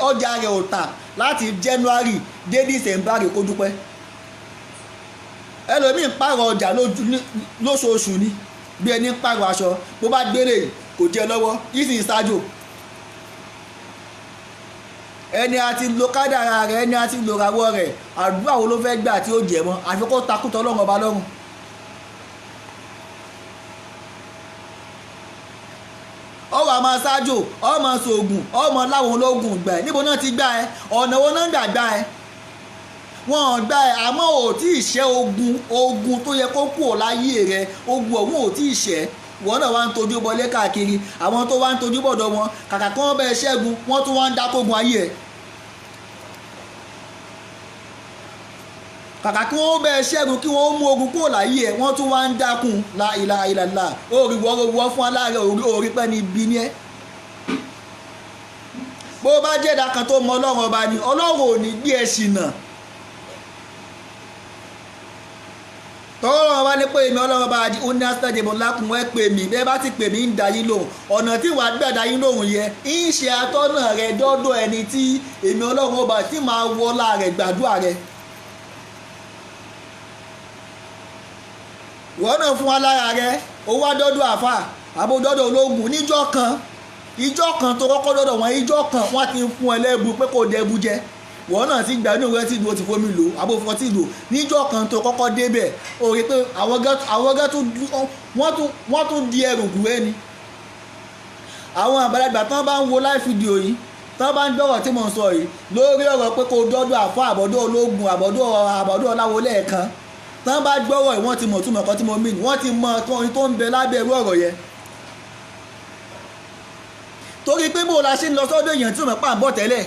ò tà láti January dé December kó dúpẹ́ ẹlòmíì ń pààrọ̀ ọjà lóṣooṣù ni bí ẹni ń pààrọ̀ aṣọ bó bá gbélé kò jẹ lọ́wọ́ yìí sì ń ṣáájò ẹni àti lo kádàrá rẹ̀ ẹni àti lo ràwọ̀ rẹ̀ àdúrà wo ló fẹ́ gbà tí ó jẹ mọ́ àfi kó takùtọ̀ Ọlọ́run ọba lọ́rùn. ọwọ́ àmọ́ ṣáájò ọmọ ṣoògùn ọmọ láwọn ológun gbà ẹ́ níbo náà ti gbà ẹ́ ọ̀nà wo náà gbà ẹ́ wọ́n gbà ẹ́ àmọ́ ò tí ì ṣẹ́ ogun tó yẹ kó kú ọ̀ láyé rẹ̀ ogun ọ̀hún ò tí ì ṣẹ́ wọ́n náà wá ń tojú bọlé káàkiri àwọn tó wá ń tojú bọ̀dọ̀ wọn kàkà kí wọ́n bẹ́ẹ̀ ṣẹ́gun wọ́n tún wá ń dákógun ayé ẹ̀ kàkà kí wọ́n bẹ́ẹ̀ ṣẹ́gun kí wọ́n mú ogun kúrò láyé ẹ̀ wọ́n tún wá ń dákun la ilaha illallah orí wọ́n fún aláàrẹ̀ orí pẹ́ ní ibi ní ẹ́ bó bá jẹ́ ẹ̀dá kan tó mọ Ọlọ́run ọba ni Ọlọ́run ò ní gbé ẹ ṣìnà tọ́wọ́ wọn bá ní pé èmi ọlọ́run bá ó ní astajib lakum ẹ pè mí bẹ́ẹ̀ bá ti pè mí ń da yín lóhùn ọ̀nà tí wàá gbà da yín lóhùn yẹ ń ṣe atọ́nà rẹ dọ́dọ̀ ẹni tí èmi ọlọ́run ọba tí máa wọlá rẹ gbàdúrà rẹ. ìwọ náà fún wa lára rẹ ó wá dọ́dọ̀ àfà àbò dọ́dọ̀ ológun níjọ́ kan tó kọ́kọ́ dọ́dọ̀ wọn ìjọ́ kan wọ́n ti fún ẹlẹ́bu pé kò dẹ́bu jẹ wọ́n náà ti gbà ní òwe tí ìdúró ti fomi lò abófọ́ tí ìlò níjọ́ kan tó kọ́kọ́ débẹ̀ ó rí pé àwọn gẹ́ wọ́n tún di ẹrù gùn ẹni. àwọn àgbàlagbà tán bá ń wo live video yìí tán bá ń gbọ́rọ̀ tí mo ń sọ yìí lórí ọ̀rọ̀ pé kò dọ́dọ̀ àfọ́ àbọ̀dọ̀ ológun àbọ̀dọ̀ ọláwo lẹ́ẹ̀kan tán bá gbọ́rọ̀ yìí wọ́n ti mọ̀ túmọ̀ kan tí mo mìn wọ́n ti mọ tó ń bẹ lábẹ́ irú ọ̀rọ̀ yẹn. torí pé bó la ṣe ń lọ sọ́dọ̀ èèyàn tí mo pa ń bọ̀ tẹ́lẹ̀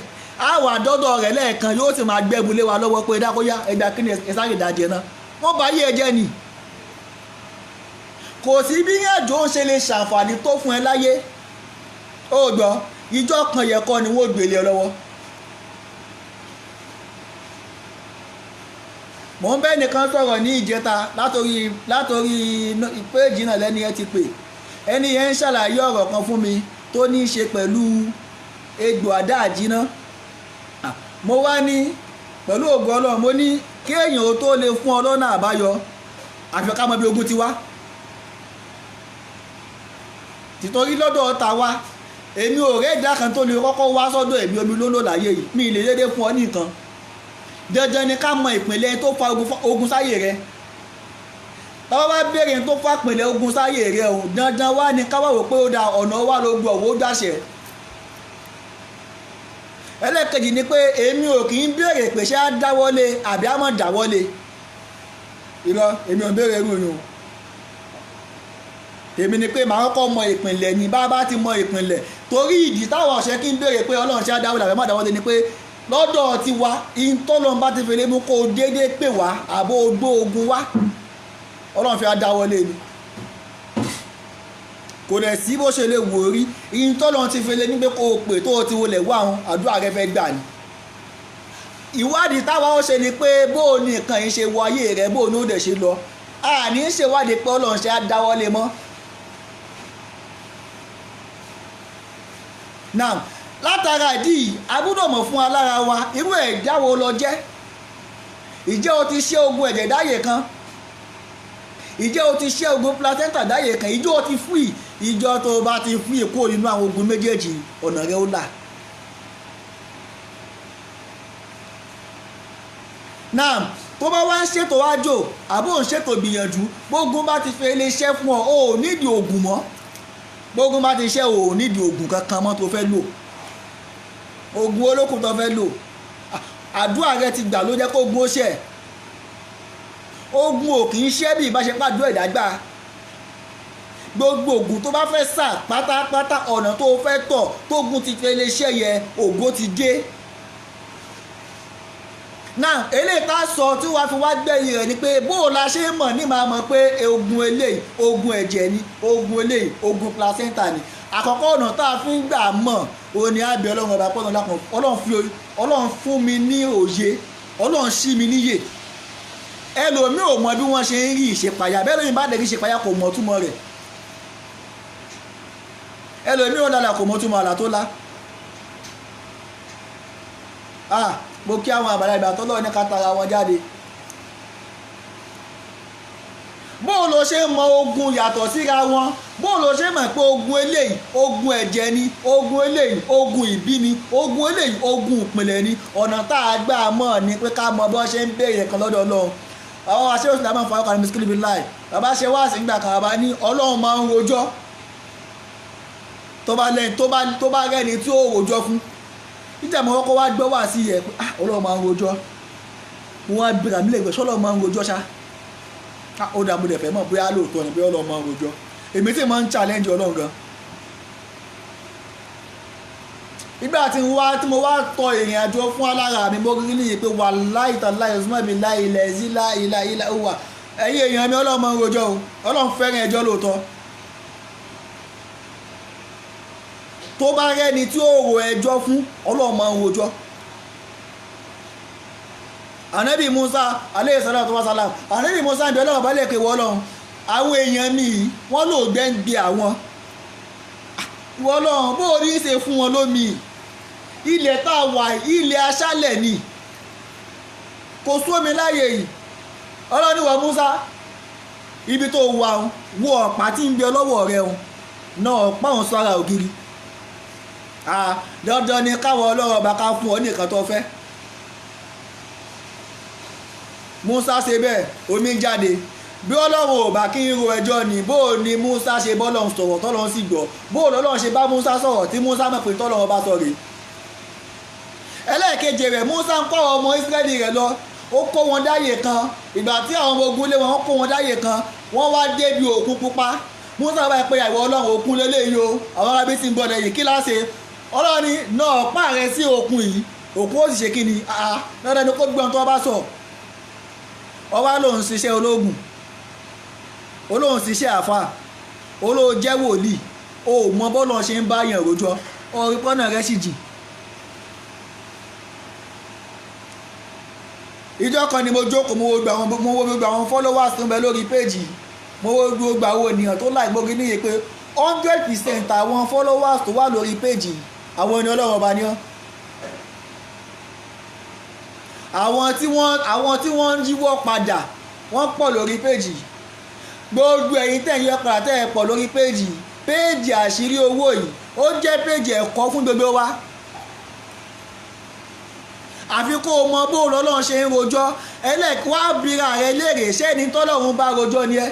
àwọn àdọ́dọ̀ rẹ̀ lẹ́ẹ̀kan yóò sì máa gbẹ́bu lé wa lọ́wọ́ pé dákóyá ẹgbà kí ni ẹ̀sáré ìdájẹ́ náà wọ́n bá yé ẹjẹ́ nì. kò sí bí ẹ̀jọ́ ń ṣe lè ṣàǹfààní tó fún ẹ láyé ó gbọ́ ìjọ kan yẹ kọ́ ni wọ́n gbélé ọ lọ́wọ́. mò ń bẹ́ nìkan sọ̀rọ̀ ní ìjẹta látòrí péèjì náà lẹ́ni ẹ ti pè ẹni yẹn ń ṣàlàyé ọ̀rọ̀ kan fún mi tó ní í ṣe pẹ̀lú egbò àdá àjínà. mo wá ní pẹ̀lú ògo Ọlọ́run mo ní kí èèyàn ó tó lè fún ọ lọ́nà àbáyọ àfi ká mọ bí ogun ti wá. tìtorí lọ́dọ̀ ọ̀tá wa èmi ò rẹ́ ìdá kan tó lè kọ́kọ́ wá sọ́dọ̀ ẹ̀mí omi ló ń lò láyé yìí mi lè dédé fún ọ ní nǹkan. dandan ni ká mọ ìpìlẹ̀ tó fa ogun sáyè rẹ. tọ́wọ́ bá béèrè tó fa ìpìlẹ̀ ogun sáyè rẹ o dandan wá ní ká wá wò pé ó da ọ̀nà wà ló gbọ́ owó dáṣẹ́. ẹlẹ́kejì ni pé èmi ò kì í béèrè pé ṣé á dáwọ́lé àbí á mọ̀ dáwọ́lé irọ́ èmi ò béèrè irú yìí o èmi ni pé màá kọ́kọ́ mọ ìpìnlẹ̀ ni bá ti mọ ìpìnlẹ̀ torí ìdí táwọn ọ̀sẹ̀ kí n béèrè pé ọlọ́run ṣé á dáwọ́lé àbí má dáwọ́lé ni pé lọ́dọ̀ ti wa ìtọ́lọ́n bá ti fèlé mú kó o déédéé pè wá àbó ogbó ogun wá ọlọ́run fi á dáwọ́lé ni kò dẹ̀ sí bó ṣe lè wò rí ìyìn tọ́lọ́ ti fele nígbé kó o pè tó o ti wọlé wá àwọn àdúrà rẹ fẹ́ gbà ní. ìwádìí táwa ó ṣe ni pé bó o ní nǹkan yìí ṣe wọ ayé rẹ bó o ní ó dẹ̀ ṣe lọ àní ṣèwádìí pé ọlọ́run ṣe á dáwọ́lé mọ́. now látara ìdí yìí a gbọ́dọ̀ mọ̀ fún alára wa irú ẹ̀dá wo lọ jẹ́ ìjẹ́ o ti ṣe ogun ẹ̀jẹ̀ dáyè kan ìjẹ́ o ti ṣe ogun placenta dáyè kan ìjọ o ti fún ìjọ tó o bá ti fún ìkó nínú àwọn ogun méjèèjì ọ̀nà rẹ ó là. náà tó bá wá ń ṣètò àjò àbó ń ṣètò gbìyànjú gbógun bá ti fẹ́ ilé iṣẹ́ fún ọ ò nídìí oògùn mọ́ gbógun bá ti ṣe ò nídìí oògùn kankan mọ́ tó fẹ́ lò oògùn olókùn tó fẹ́ lò àdúrà rẹ ti gbà ló jẹ́ kó ogun ó ṣe ogun ò kì í ṣe bí ìbáṣepọ̀ àdúrà ìdágbà gbogbo ogun tó bá fẹ́ sà pátápátá ọ̀nà tó fẹ́ tọ̀ tógun ti fẹ́ lè ṣe yẹ ògo ti dé. náà eléyìí tá a sọ tí wàá fi wá gbẹ̀yìn rẹ̀ ni pé bó o la ṣe mọ̀ ní máa mọ̀ pé ogun eléyìí ogun ẹ̀jẹ̀ ni ogun eléyìí ogun placenta ni àkọ́kọ́ ọ̀nà tá a fi ń gbà mọ̀ òun ni àbẹ̀ ọlọ́run ọba pọ́nà lápò ọlọ́run fún mi ní òye ọlọ́run ṣí mi níyè ẹlòmíì ò mọ bí wọ́n ṣe ń rí ìṣèpáyà bẹ́ẹ̀ lóyìn bá dẹ̀rí ìṣèpáyà kò mọ̀ túmọ̀ rẹ̀ ẹlòmíì ò dára kò mọ̀ túmọ̀ àlà tó lá mo kí àwọn àbàlàgbà tó lọ́wọ́ ní ká tara wọn jáde bóò ló ṣe mọ ogun yàtọ̀ síra wọn bóò ló ṣe mọ̀ pé ogun eléyìí ogun ẹ̀jẹ̀ ni ogun eléyìí ogun ìbí ni ogun eléyìí ogun ìpìlẹ̀ ni ọ̀nà tá a gbà mọ̀ ni pé ká mọ bó ṣe ń béèrè kan lọ́dọ̀ ọlọ́run àwọn aṣẹ́wó sì dábàá fọwọ́ kan ní miskili bíi láì bàbá ṣe wá sí ìgbà kan bàbá ní ọlọ́run máa ń rojọ́ tó bá rẹ́ni tí ó rojọ́ fún níta mọ̀ kọ́kọ́ wá gbọ́ wá sí yẹ pé ọlọ́run máa ń rojọ́ wọn á bèrè àmì lè gbé sọ́lọ́run máa ń rojọ́ ṣá ó dà mo dẹ̀ fẹ́ mọ̀ bóyá lóòótọ́ ni bóyá ọlọ́run máa ń rojọ́ èmi tí máa ń challenge ọlọ́run gan. ìgbà tí mo wá tọ ìrìn àjò fún alára mi mo rí níyì pé wà láì tàn láì ọ̀sùnmọ́ mi láì ilẹ̀ sí láì wà ẹ̀yin èèyàn mi ọlọ́run máa ń rojọ́ o ọlọ́run fẹ́ràn ẹjọ́ lóòótọ́ tó bá rẹ́ni tí ó rò ẹjọ́ fún ọlọ́run máa ń rojọ́ ànábì Musa alayhi salatu wa salam ànábì Musa ń bẹ Ọlọ́run balẹ̀ pé wọ́n lọ́run àwọn èèyàn mi yìí wọ́n lò gbẹ́ngbẹ́ àwọn wọ́n lọ́run bó orí ṣe fún wọn lómi ilẹ̀ tá a wà ilẹ̀ aṣálẹ̀ ni kò sómi láyè yìí Ọlọ́run ní wọ́n Musa ibi tó wà wo ọ̀pá tí ń bẹ lọ́wọ́ rẹ náà ọ̀pá òun sára ògiri dandan ni káwọn Ọlọ́run ọba ká fún ọ ní nǹkan tó fẹ́. Musa ṣe bẹ́ẹ̀ omi ń jáde bí Ọlọ́run ò bá kí ń ro ẹjọ́ ni bó ni Musa ṣe bọ́lọ́run sọ̀rọ̀ tọ́lọ́run sì gbọ́ bó lọ́lọ́run ṣe bá Musa sọ̀rọ̀ tí Musa mọ̀ pé tọ́lọ́run bá sọ rèé. ẹlẹ́ẹ̀kejì rẹ̀ Musa ń kọ́ ọmọ Ísírẹ́lì rẹ̀ lọ ó kó wọn dáyè kan ìgbà tí àwọn ọmọ ogun lé wọn kó wọn dáyè kan wọ́n wá débi òkun pupa Musa bá pé ìwọ Ọlọ́run òkun lélẹ́yìí o àwọn arábí sì ń bọ̀ lẹ́yìn kí láṣẹ Ọlọ́run ní náà pààrẹ sí òkun yìí òkun ó sì ṣe kí ni dandan ni kó gbọ́n tó bá sọ ọwá lòun ṣiṣẹ́ ológun olóhùn ṣiṣẹ́ àfà olóhùn jẹ́ wòlíì o mọ bọ́lọ̀ ṣe ń bá yàn rojọ́ orí pọ́nà rẹ̀ sì jìn. ìjọ kan ni mo jókòó mo wo gbogbo àwọn followers tó ń bẹ lórí péjì mo wo gbogbo àwọn ènìyàn tó láì gbógi níye pé 100% àwọn followers tó wà lórí péjì àwọn ènìyàn Ọlọ́run ọba ni ọ́. àwọn tí wọ́n ń yíwọ́ padà wọ́n pọ̀ lórí péjì gbogbo ẹ̀yin tẹ̀yìn yọ padà tẹ̀ pọ̀ lórí péjì àṣírí owó yìí ó jẹ́ péjì ẹ̀kọ́ fún gbogbo wa àfi kó o mọ bó lọ́lọ́run ṣe ń rojọ́ wá bira rẹ léèrè ṣé ní tọ́lọ́run bá rojọ́ ni ẹ́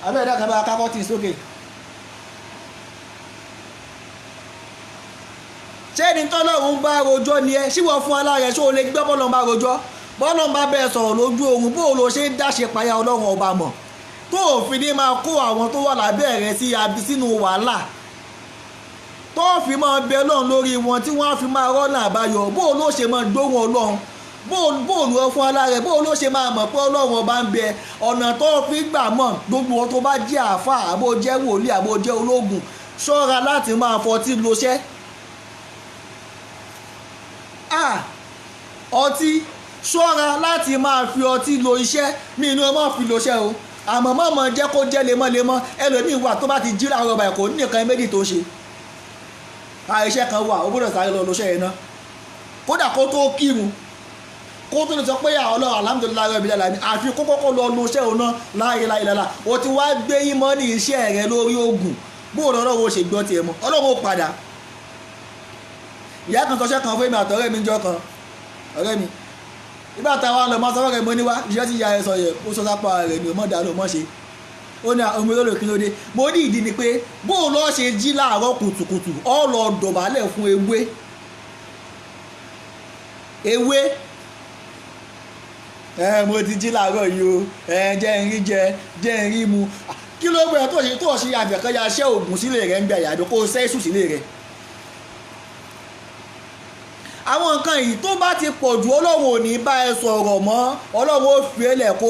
abẹ́ẹ̀dá kan bá kákọ́ tì sókè ṣé ní tọ́lọ́run bá rojọ́ ni ẹ́ ṣíwọ́ fún aláàrẹ ṣó o lè gbọ́ bọ́lọ́run bá rojọ́ bọ́lọ́run bá bẹ́ẹ̀ sọ̀rọ̀ lójú oorun bó lo ṣe ń dáṣe payá Ọlọ́run ọba mọ̀ tó òfin ní máa kó àwọn tó wà lábẹ́ rẹ̀ sí sínú wàhálà tó fi máa bẹ Ọlọ́run lórí wọn tí wọ́n á fi máa rọ́nà àbáyọ bó ló ṣe máa gbóhùn Ọlọ́run bó ló fún aláàrẹ bó ló ṣe máa mọ̀ pé Ọlọ́run ọba ń bẹ ọ̀nà tó fi gbà mọ̀ gbogbo wọn tó bá jẹ́ àáfà àbó jẹ́ wòlíì àbó jẹ́ ológun ṣọ́ra láti máa fọtí lóṣẹ́ ọtí ṣọ́ra láti máa fi ọtí lo iṣẹ́ mi inú ọmọ fi lo iṣẹ́ o àmọ́ mọ́mọ́ jẹ́ kó jẹ́ lemọ́lemọ́ ẹlòmíì wà tó bá ti jí láàárọ̀ báyìí kò ní nǹkan méjì tó ṣe àìṣẹ́ kan wà ó gbọ́dọ̀ sáré lọ lọ́ṣẹ́ yẹn náà kódà kó tó kírun kó tó lè sọ pé Ọlọ́run alhamdulilayi rabbil alamin àfi kó kọ́kọ́ lọ lọ́ṣẹ́ òun náà láàyè láìláìlá o ti wá gbé ìmọ̀ ní iṣẹ́ rẹ lórí ogun bóòlù Ọlọ́run ó ṣe gbọ́ tiẹ̀ mọ́ Ọlọ́run ó padà ìyá kan sọṣẹ́ kan fún mi àtọ̀rẹ́ mi jọ kan ọ̀rẹ́ mi ìgbà táwa lọ máa sọ́wọ́ rẹ̀ mọ́ níwá iṣẹ́ tí ìyá rẹ̀ sọ yẹ ó sọ sápá rẹ̀ ni ọmọ dàlú mọ́ ṣe ó ní omi olóòlò kí ló dé mo ní ìdí ni pé bó o lọ ṣe jí láàárọ̀ kùtùkùtù ọ lọ dọ̀bálẹ̀ fún ewé mo ti jí láàárọ̀ yìí o jẹ́ ń rí jẹ́ ń rí mu kí ló gbé tó ṣe àfẹ̀kọ́yà ṣẹ́ òògùn sílé rẹ̀ ń gbẹ àyàdó kó sẹ́sù sílé rẹ̀ àwọn nǹkan yìí tó bá ti pọ̀ jù Ọlọ́run ò ní bá ẹ sọ̀rọ̀ mọ́ Ọlọ́run ó fi ẹlẹ̀ kó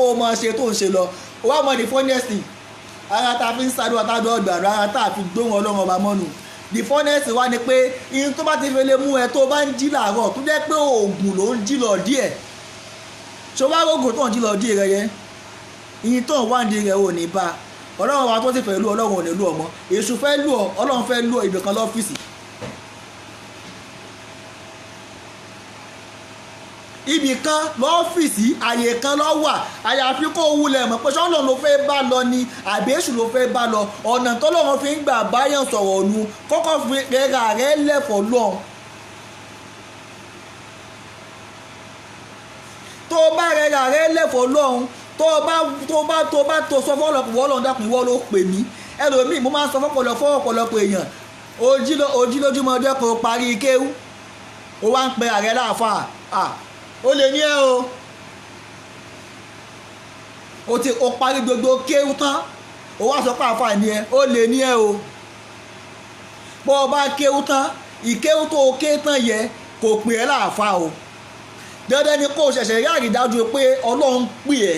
o máa ṣe tó ń ṣe lọ wá mọ́ the funnest ara tá a fi ń sáré wa tájọ́ ọgbà ara tá a fi gbóhùn Ọlọ́run ọba mọ́nu the funnest wá ni pé ihun tó bá ti fi lè mú ẹ tó bá ń jí làárọ̀ tó jẹ́ pé oògùn ló ń jí lọ díẹ̀ ṣé wá oògùn tó ń jí lọ díẹ̀ rẹ yẹn ihun tó ń wá ní rẹ ò ní bá Ọlọ́run wa tó ti fẹ́ lú Ọlọ́run ò ní lú ọmọ èṣù fẹ́ lú ọ Ọlọ́run fẹ́ lú ọ ibìkan lọ́fíìsì ibì kan lọ́fíìsì àyè kan ló wà àyàfi kó wulẹ̀ mọ̀ pé sọ́nà ló fẹ́ bá lọ ni àbẹ́sù ló fẹ́ bá lọ ọ̀nà tó lọ́wọ́ fi ń gbà báyàn sọ̀rọ̀ nu kọ́kọ́ fi rẹ́ra rẹ́ lẹ́fọ̀ lọ. tó bá rẹ́ra rẹ́ lẹ́fọ̀ lọ́hùn tó bá tó sọ fọ́lọ́pọ̀ wọ́lọ́ dákun ìwọ́ ló pè mí ẹlòmíì mo máa ń sọ fọ́pọ̀lọpọ̀ èèyàn ojí lójúmọ́ ọjọ́ kan parí kéwú ó wá ń pe ààrẹ láàfáà ó lè ní ẹ o parí gbogbo kéwú tán ó wá sọ pé àfáà ní ẹ ó lè ní ẹ o bọ́ ọ bá kéwú tán ìkéwú tó ké tán yẹ kò pè ẹ́ láàfáà o dandan ni kó o ṣẹ̀ṣẹ̀ rí àrídájú pé Ọlọ́run pè ẹ́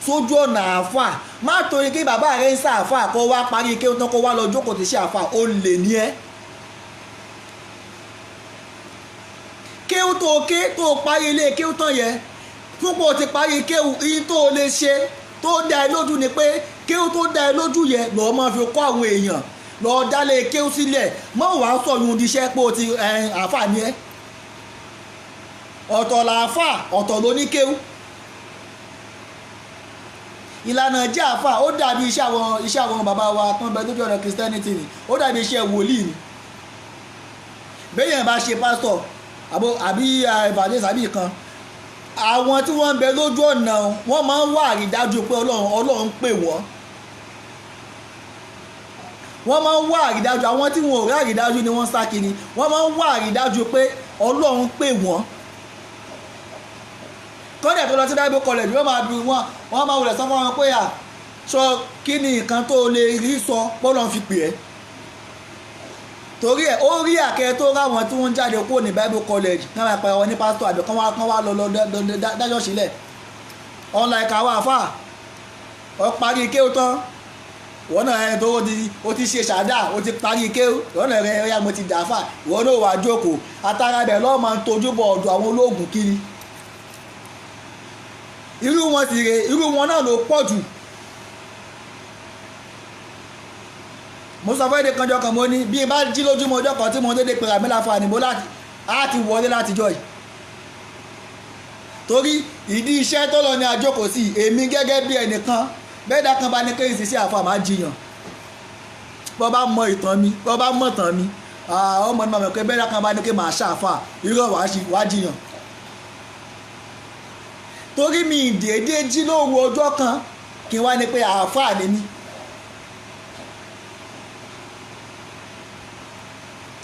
sójú ọ̀nà àfáà má torí kí bàbá rẹ̀ ń sá àfáà kó wá parí kéwú tán kó wá lọ jókòó ti ṣe àfáà ó lè ní ẹ kéwú tó ké tó parí ilé kéwú tán yẹn púpọ̀ ti parí kéwú iye tó lè ṣe tó dá ẹ lójú ni pé kéwú tó dá ẹ lójú yẹn lọ́ọ́ máa fi kọ́ àwọn èèyàn lọ́ọ́ dálé kéwú sílẹ̀ mọ́ wàá sọ̀yún diṣẹ́ pé o ti àáfà ni ẹ́ ọ̀tọ̀ làáfà ọ̀tọ̀ ló ní kéwú ìlànà jẹ́ àáfà ó dàbí iṣẹ́ àwọn bàbá wa tán bẹ lójú ọ̀rọ̀ Christianity ni ó dàbí iṣẹ́ wòlíì ni béèyàn bá ṣe pásítọ̀ àbí evangelist àbí kan àwọn tí wọ́n ń bẹ lójú ọ̀nà wọ́n máa ń wá àrídájú pé Ọlọ́run ń pè wọ́n máa ń wá àrídájú àwọn tí wọn ò rí àrídájú ni wọ́n sá kiri wọ́n máa ń wá àrídájú pé Ọlọ́run ń pè wọ́n kọ́dẹ̀ tó lọ sí Bible college wọ́n máa wulẹ̀ sọ fún wọn pé sọ kí ni nǹkan tó lè rí sọ pọ́lọ́n fi pè ẹ́ torí ẹ̀ ó rí àkẹ́ tó ráwọn tí wọ́n ń jáde kúrò ní Bible college náà máa pẹ̀rọ ní pásítọ̀ àbí kán wá lọ dájọ́ sílẹ̀ unlike àwọn àfáà ọ parí kéwú tán wọ́n náà ẹ̀ tó o ti ṣe ṣàdá o ti parí kéwú wọ́n náà rẹ̀ ẹ̀yà mo ti dàáfà wọ́n náà wà jókòó atara bẹ̀ lọ́ọ́ máa ń tojú bọ̀ ọ̀dọ̀ àwọn olóògùn kiri irú wọn sì rè irú wọn náà ló pọ̀ jù mo sọ fẹ́ de kanjọ kan mo ní bí n bá jí lójúmọ́ ọjọ́ kan tí mo dédé pèrè àmì láfa ànìbó láti wọlé látijọ́ yìí torí ìdí iṣẹ́ tó lọ ní àjókòó sí èmi gẹ́gẹ́ bí ẹnìkan bẹ́ẹ̀dá kan bá ní kéyìn sí àfa máa jiyàn bọ́ bá mọ ìtàn mi bọ́ bá mọ̀ tàn mi ọmọ ní màmá pé bẹ́ẹ̀dá kan bá ní kéyìn máa ṣàfà irọ́ wàá jiyàn torí mi ìdèédé jí lóru ọjọ́ kan kí n wá ní pé àáfàá ni mí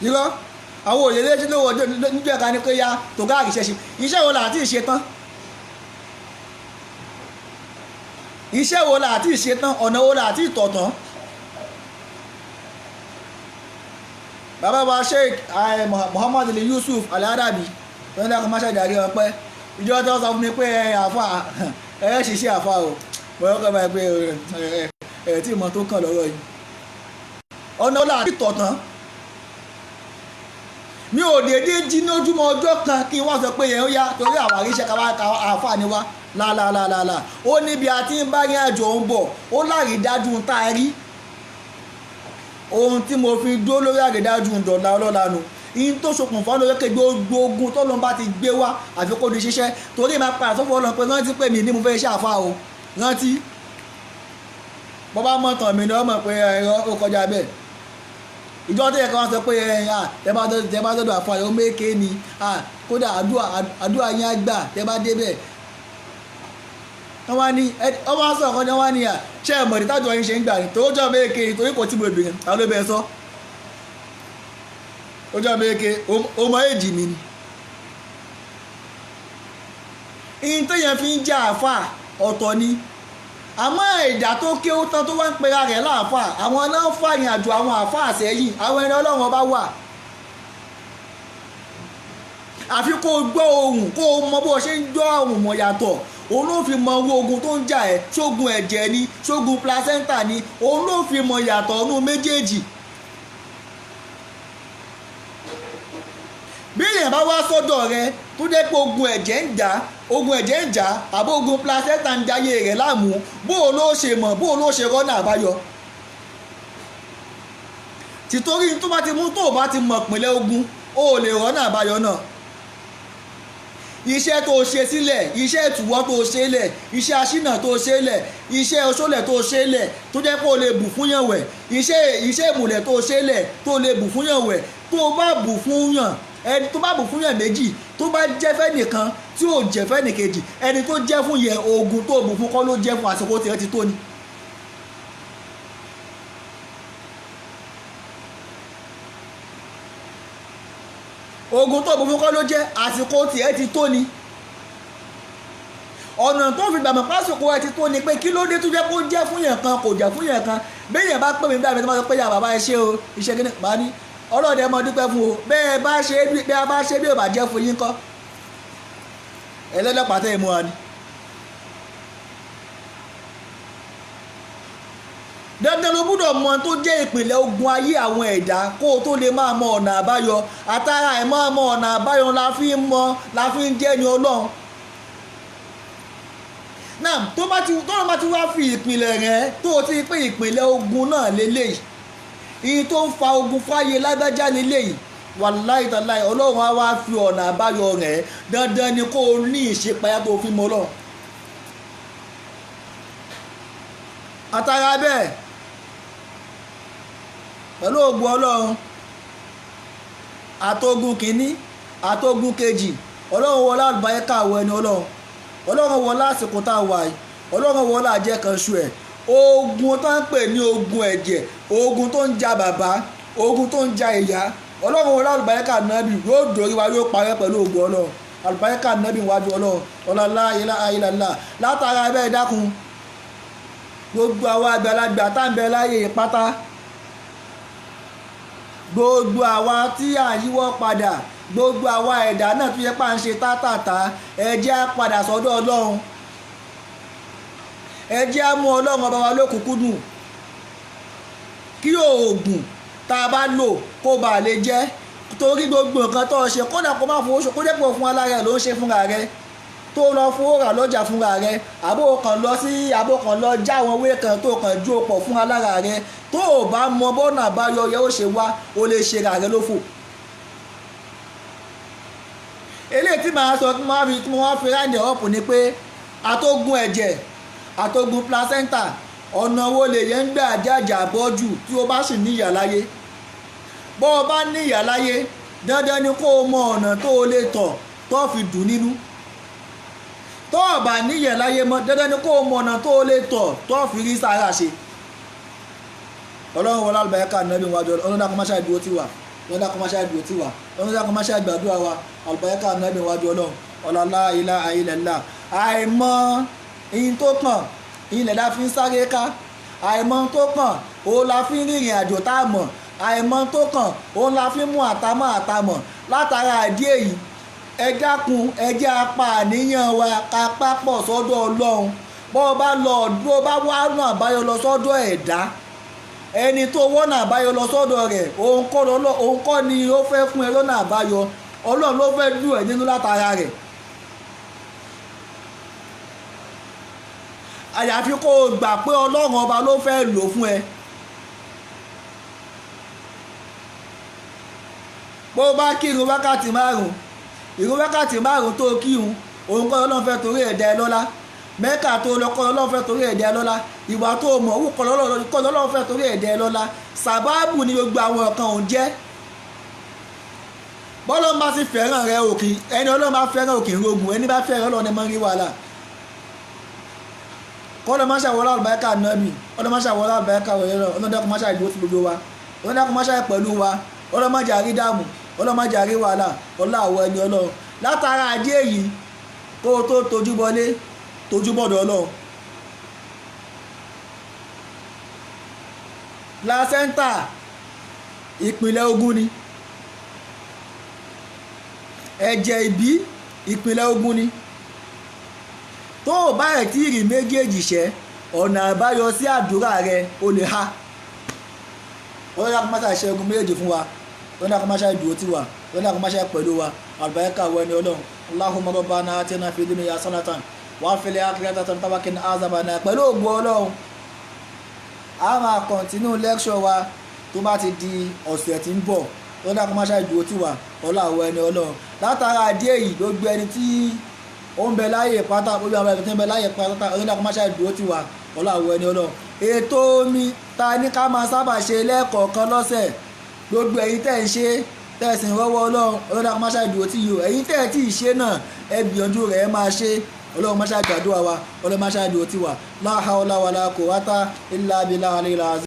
irọ́ àwọn òyìnbó jí lóru ọjọ́ níjọ́ ẹ̀ka ní pé ya tó gáàrí iṣẹ́ wo làá tí ì ṣe tán iṣẹ́ wo làá tí ì ṣe tán ọ̀nà wo làá tí ì tọ̀ tán bàbá wa Sheikh Muhammad Yusuf Al-Adabi lọ́dún dákun máṣá ìdarí wọn pẹ́ ìjọ tó sọ fún mi pé àfà ṣiṣẹ́ àfà o bọ́yọ́ kọ́ báyìí pé tí ìmọ̀ tó kàn lọ́rọ̀ yìí ọ̀nà ọ̀la àti tọ̀tàn mi ò dédé jí lójúmọ́ ọjọ́ kan kí wọ́n sọ pé yẹn ó yá torí àwọn àríṣẹ́ àfà ni wá láàláàláà ó níbi àti ń bá rí àjò ń bọ̀ ó láàrídájú tá a rí ohun tí mo fi dó lórí àrídájú ńdọ̀la ọlọ́la nù in tó ṣokùnfà lórí pé gbogbo ogun tó lọ́n bá ti gbé wá àfi kó di ṣiṣẹ́ torí máa padà sọ́fọ́ ọlọ́run pé rántí pé mi ní mo fẹ́ ṣe àfa o rántí bọ́ bá mọ̀ tàn mí ni wọ́n mọ̀ pé ẹ̀rọ ó kọjá bẹ́ẹ̀ ìjọ tó yẹ kí wọ́n sọ pé tẹ bá dọ́dọ̀ àfa rẹ̀ ó méke ni kódà àdúrà yín á gbà tẹ bá débẹ̀ wọ́n wá ní ọmọ sọ̀rọ̀ kan ní wọ́n wá ní ṣé ẹ̀mọ̀dé tájọ yín ṣe ń gbà ní torí jọ méke torí kò tí mo bìnrin àwọn ló bẹ sọ ojú àmẹ́kẹ́ ọmọ èjì mi ni in tó yẹn fi ń jẹ́ àfà ọ̀tọ̀ ni àmọ́ ìdá tó ké ó tán tó wá ń pera rẹ̀ láàfà àwọn aláǹfààní àjò àwọn àfà àsẹ́yìn àwọn ẹni Ọlọ́run bá wà àfi kó o gbọ́ ohùn kó o mọ bó o ṣe ń gbọ́ ohùn mọ̀ yàtọ̀ òun ló fi mọ owó ogun tó ń jà ẹ́ ṣógun ẹ̀jẹ̀ ni ṣógun placenta ni òun ló fi mọ yàtọ̀ ọ̀nù méjèèjì. bí èèyàn bá wá sọ́dọ̀ rẹ tó jẹ́ pé ogun ẹ̀jẹ̀ ń jà àbó ogun placenta ń jayé rẹ̀ láàmú bó o ló ṣe mọ̀ bó o ló ṣe rọ́nà àbáyọ. tìtorí tó bá ti mú tó o bá ti mọ̀ pínlẹ̀ ogun o ò lè rọ́nà àbáyọ náà. iṣẹ́ tó ṣe sílẹ̀ iṣẹ́ ìtùwọ́ tó ṣe lẹ̀ iṣẹ́ aṣínà tó ṣe lẹ̀ iṣẹ́ oṣólẹ̀ tó ṣe lẹ̀ tó jẹ́ pé o lè bù fún yàn wẹ̀ iṣẹ́ ìmùlẹ̀ tó ṣe lẹ̀ tó lè bù fún yàn wẹ̀ tó bá bù fún yàn ẹni tó bá bù fún yàn méjì tó bá jẹ́ fẹ́ nìkan tí ò jẹ́ fẹ́ nìkejì ẹni tó jẹ́ fún yẹn oògùn tó bù fún kọ́ ló jẹ́ fún àsìkò tiẹ̀ ti tó ni. oògùn tó bù fún kọ́ ló jẹ́ àsìkò tiẹ̀ ti tó ni. ọ̀nà tó fi gbàmọ̀ pásìkò ẹ ti tó ni pé kí ló dé tó jẹ́ kó jẹ́ fún yẹn kan kò jẹ́ fún yẹn kan béèyàn bá pè mí bí àbẹ̀tẹ̀ máa sọ pé yà bàbá ẹ ṣe o iṣẹ́ kí ni màá ní ọlọ́dẹ mọ dúpẹ́ fún o bẹ́ẹ̀ bá ṣe bí ò bá jẹ́ fún yín kọ́ ẹlẹ́lẹ́pàá tẹ́ ìmú wa ni. dandan ló gbúdọ̀ mọ tó jẹ́ ìpìlẹ̀ ogun ayé àwọn ẹ̀dá kó o tó lè máa mọ ọ̀nà àbáyọ àtàrà ẹ̀ máa mọ ọ̀nà àbáyọ la fi ń jẹ́ ni ọlọ́run. náà tọ́lọ́ bá ti wá fi ìpìlẹ̀ rẹ̀ tó o ti pé ìpìlẹ̀ ogun náà lélẹ́yìí ìyí tó ń fa ogun fáyé lágbájá lélẹ́yìí wàláì tàláì ọlọ́run á wá fi ọ̀nà àbáyọ rẹ̀ dandan ni kó o ní ìṣèpáyà tó fi mọ ọlọ́run. àtàrà bẹ́ẹ̀ pẹ̀lú ògùn ọlọ́run àtogun kìíní àtogun kejì ọlọ́run wọlé àlùbáríkà wọ ẹni ọlọ́run wọlé àsìkò tá a wà yìí ọlọ́run wọlé àjẹ́ kan ṣu ẹ̀ ogun tó ń pè ní ogun ẹ̀jẹ̀ ogun tó ń ja bàbá ogun tó ń ja ìyá ọlọ́run wọlé àlùbáríkà nábì yóò dórí wa yóò parẹ́ pẹ̀lú ògùn ọlọ́run àlùbáríkà nábì wájú ọlọ́run ọlọ́lá ilaha illallah látara ẹbẹ́ dákun gbogbo àwọn àgbàlagbà tá à ń bẹ láyé pátá gbogbo àwa tí à ń yíwọ́ padà gbogbo àwa ẹ̀dá náà tó yẹ pà ń ṣe tátàtà ẹ jẹ́ á padà sọ́dọ̀ ọlọ́run ẹ jẹ́ á mú ọlọ́run ọba wa lókùnkúndùn kí oògùn tá a bá lò kó bà lè jẹ́ torí gbogbo nǹkan tó ṣe kódà kó má fowó kó dẹ́pọ̀ fún alára ló ń ṣe fúnra rẹ̀ tó lọ fowó rà lọ́jà fúnra rẹ̀ àbó kan lọ já àwọn ewé kan tó kàn jó pọ̀ fún alára rẹ̀ tó o bá mọ bọ́nà àbáyọ yẹ ó ṣe wá o lè ṣe ra rẹ̀ lófò. eléyìí tí màá sọ tí wọ́n fi ráńdì ọ̀pù ni pé àtógun ẹ̀jẹ̀ àtógun placenta ọ̀nà wo lè yẹn ń gbà jájà bọ́ jù tí o bá sì níyà láyé bọ́ ọ bá níyà láyé dandan ni kó o mọ ọ̀nà tó o lè tọ̀ tó fi dùn nínú tó o bá níyà láyé mọ́ dandan ni kó o mọ ọ̀nà tó o lè tọ̀ tó fi rí sára ṣe. ọlọ́run wọlé àlùbáríkà nàbí wájú ọlọ́run dákun máṣá ìdúró tí wà ọlọ́run dákun máṣá ìdúró tí wà ọlọ́run dákun máṣá ìgbàdúrà wa àlùbáríkà nàbí wájú ọlọ́run ọlọ́lá ilaha illallah àìmọ̀ ìyìn tó kàn ilẹ̀ la fi ń sáré ká àìmọ̀ tó kàn òun la fi ń rìnrìn àjò tá a mọ̀ àìmọ̀ tó kàn òun la fi ń mú àtàmọ̀ látara àdí èyí ẹ dákun ẹ jẹ́ apá àníyàn wa ká pápọ̀ sọ́dọ̀ ọlọ́run bó o bá wá ọ̀nà àbáyọ lọ sọ́dọ̀ ẹ̀dá ẹni tó wọ́nà àbáyọ lọ sọ́dọ̀ rẹ̀ òun kọ́ ni ó fẹ́ fún ẹ lọ́nà àbáyọ ọlọ́run ló fẹ́ dùn ẹ̀ nínú látara rẹ̀. àyàfi kó o gbà pé ọlọ́run ọba ló fẹ́ lò fún ẹ. bó o bá kírun wákàtí márùn tó kírun òun kọ́ ọlọ́run fẹ́ torí ẹ̀dá ẹ lọ́lá mẹ́kà tó lọ kọ́ ọlọ́run fẹ́ torí ẹ̀dá ẹ lọ́lá ìwà tó mọ̀ òun kọ́ ọlọ́run fẹ́ torí ẹ̀dá ẹ lọ́lá sàbáàbù ni gbogbo àwọn ọ̀kan òun jẹ́. bọ́lọ́run bá sì fẹ́ràn rẹ òkì ẹni ọlọ́run bá fẹ́ràn òkì rogun ẹni bá fẹ́ràn ọlọ́run ẹ máa ń rí wàhálà. kọ́lọ́ máṣá wọlé àlùbáríkà nàbì ọlọ́ máṣá wọlé àlùbáríkà wọlé lọ ọlọ́dàkùn máṣá ìdúró ti gbogbo wa ọlọ́dàkùn máṣá pẹ̀lú wa ọlọ́májà rí dààmú ọlọ́májà rí wàhálà ọlọ́ àwọ̀ ẹni ọlọ́run látara àdé èyí kó o tó tojú bọlé tojú bọ̀dọ̀ ọlọ́run. placenta ìpìlẹ̀ ogun ni ẹ̀jẹ̀ ìbí ìpìlẹ̀ ogun ni tó o bá ẹ̀ tí rí méjèèjì ṣẹ́ ọ̀nà àbáyọ sí àdúrà rẹ o lè ha wọ́n dá kó máṣá ìṣẹ́gun méjèèjì fún wa wọ́n dá kó máṣá ìdúró tí wa wọ́n dá kó máṣá pẹ̀lú wa àlùbáríkà wọ ẹni ọlọ́run Allahumma rabbana atina fid dunya hasanatan wa fil akhirati hasanatan wa qina azaban nar pẹ̀lú ògbó ọlọ́run a máa kọ̀ntínú lẹ́kṣọ̀ wa tó bá ti di ọ̀sẹ̀ tí ń bọ̀ wọ́n dá kó máṣá ìdúró tí wa ọlọ́wọ́ ẹni ọlọ́run látara àdé èyí gbogbo ẹni tí ó ń bẹ láyè pátá gbogbo àwọn ẹ̀kọ́ tí ń bẹ láyè pátá ọlọ́dà kó máṣá ìdúró tí wa ọlọ́wọ́ ẹni ọlọ́run ètò omi ta ní ká máa sábà ṣe lẹ́ẹ̀kọ̀ọ̀kan lọ́sẹ̀ gbogbo ẹ̀yin tẹ́ ń ṣe tẹ̀sìn rọ́wọ́ ọlọ́dà kó máṣá ìdúró tí yìí ẹ̀yin tẹ́ tí ì ṣe náà ẹ gbìyànjú rẹ̀ ẹ máa ṣe ọlọ́run máṣá ìgbàdúrà wa ọlọ́run máṣá ìdúró tí wa la hawla wala quwwata illa billahi al-aliyyil azim.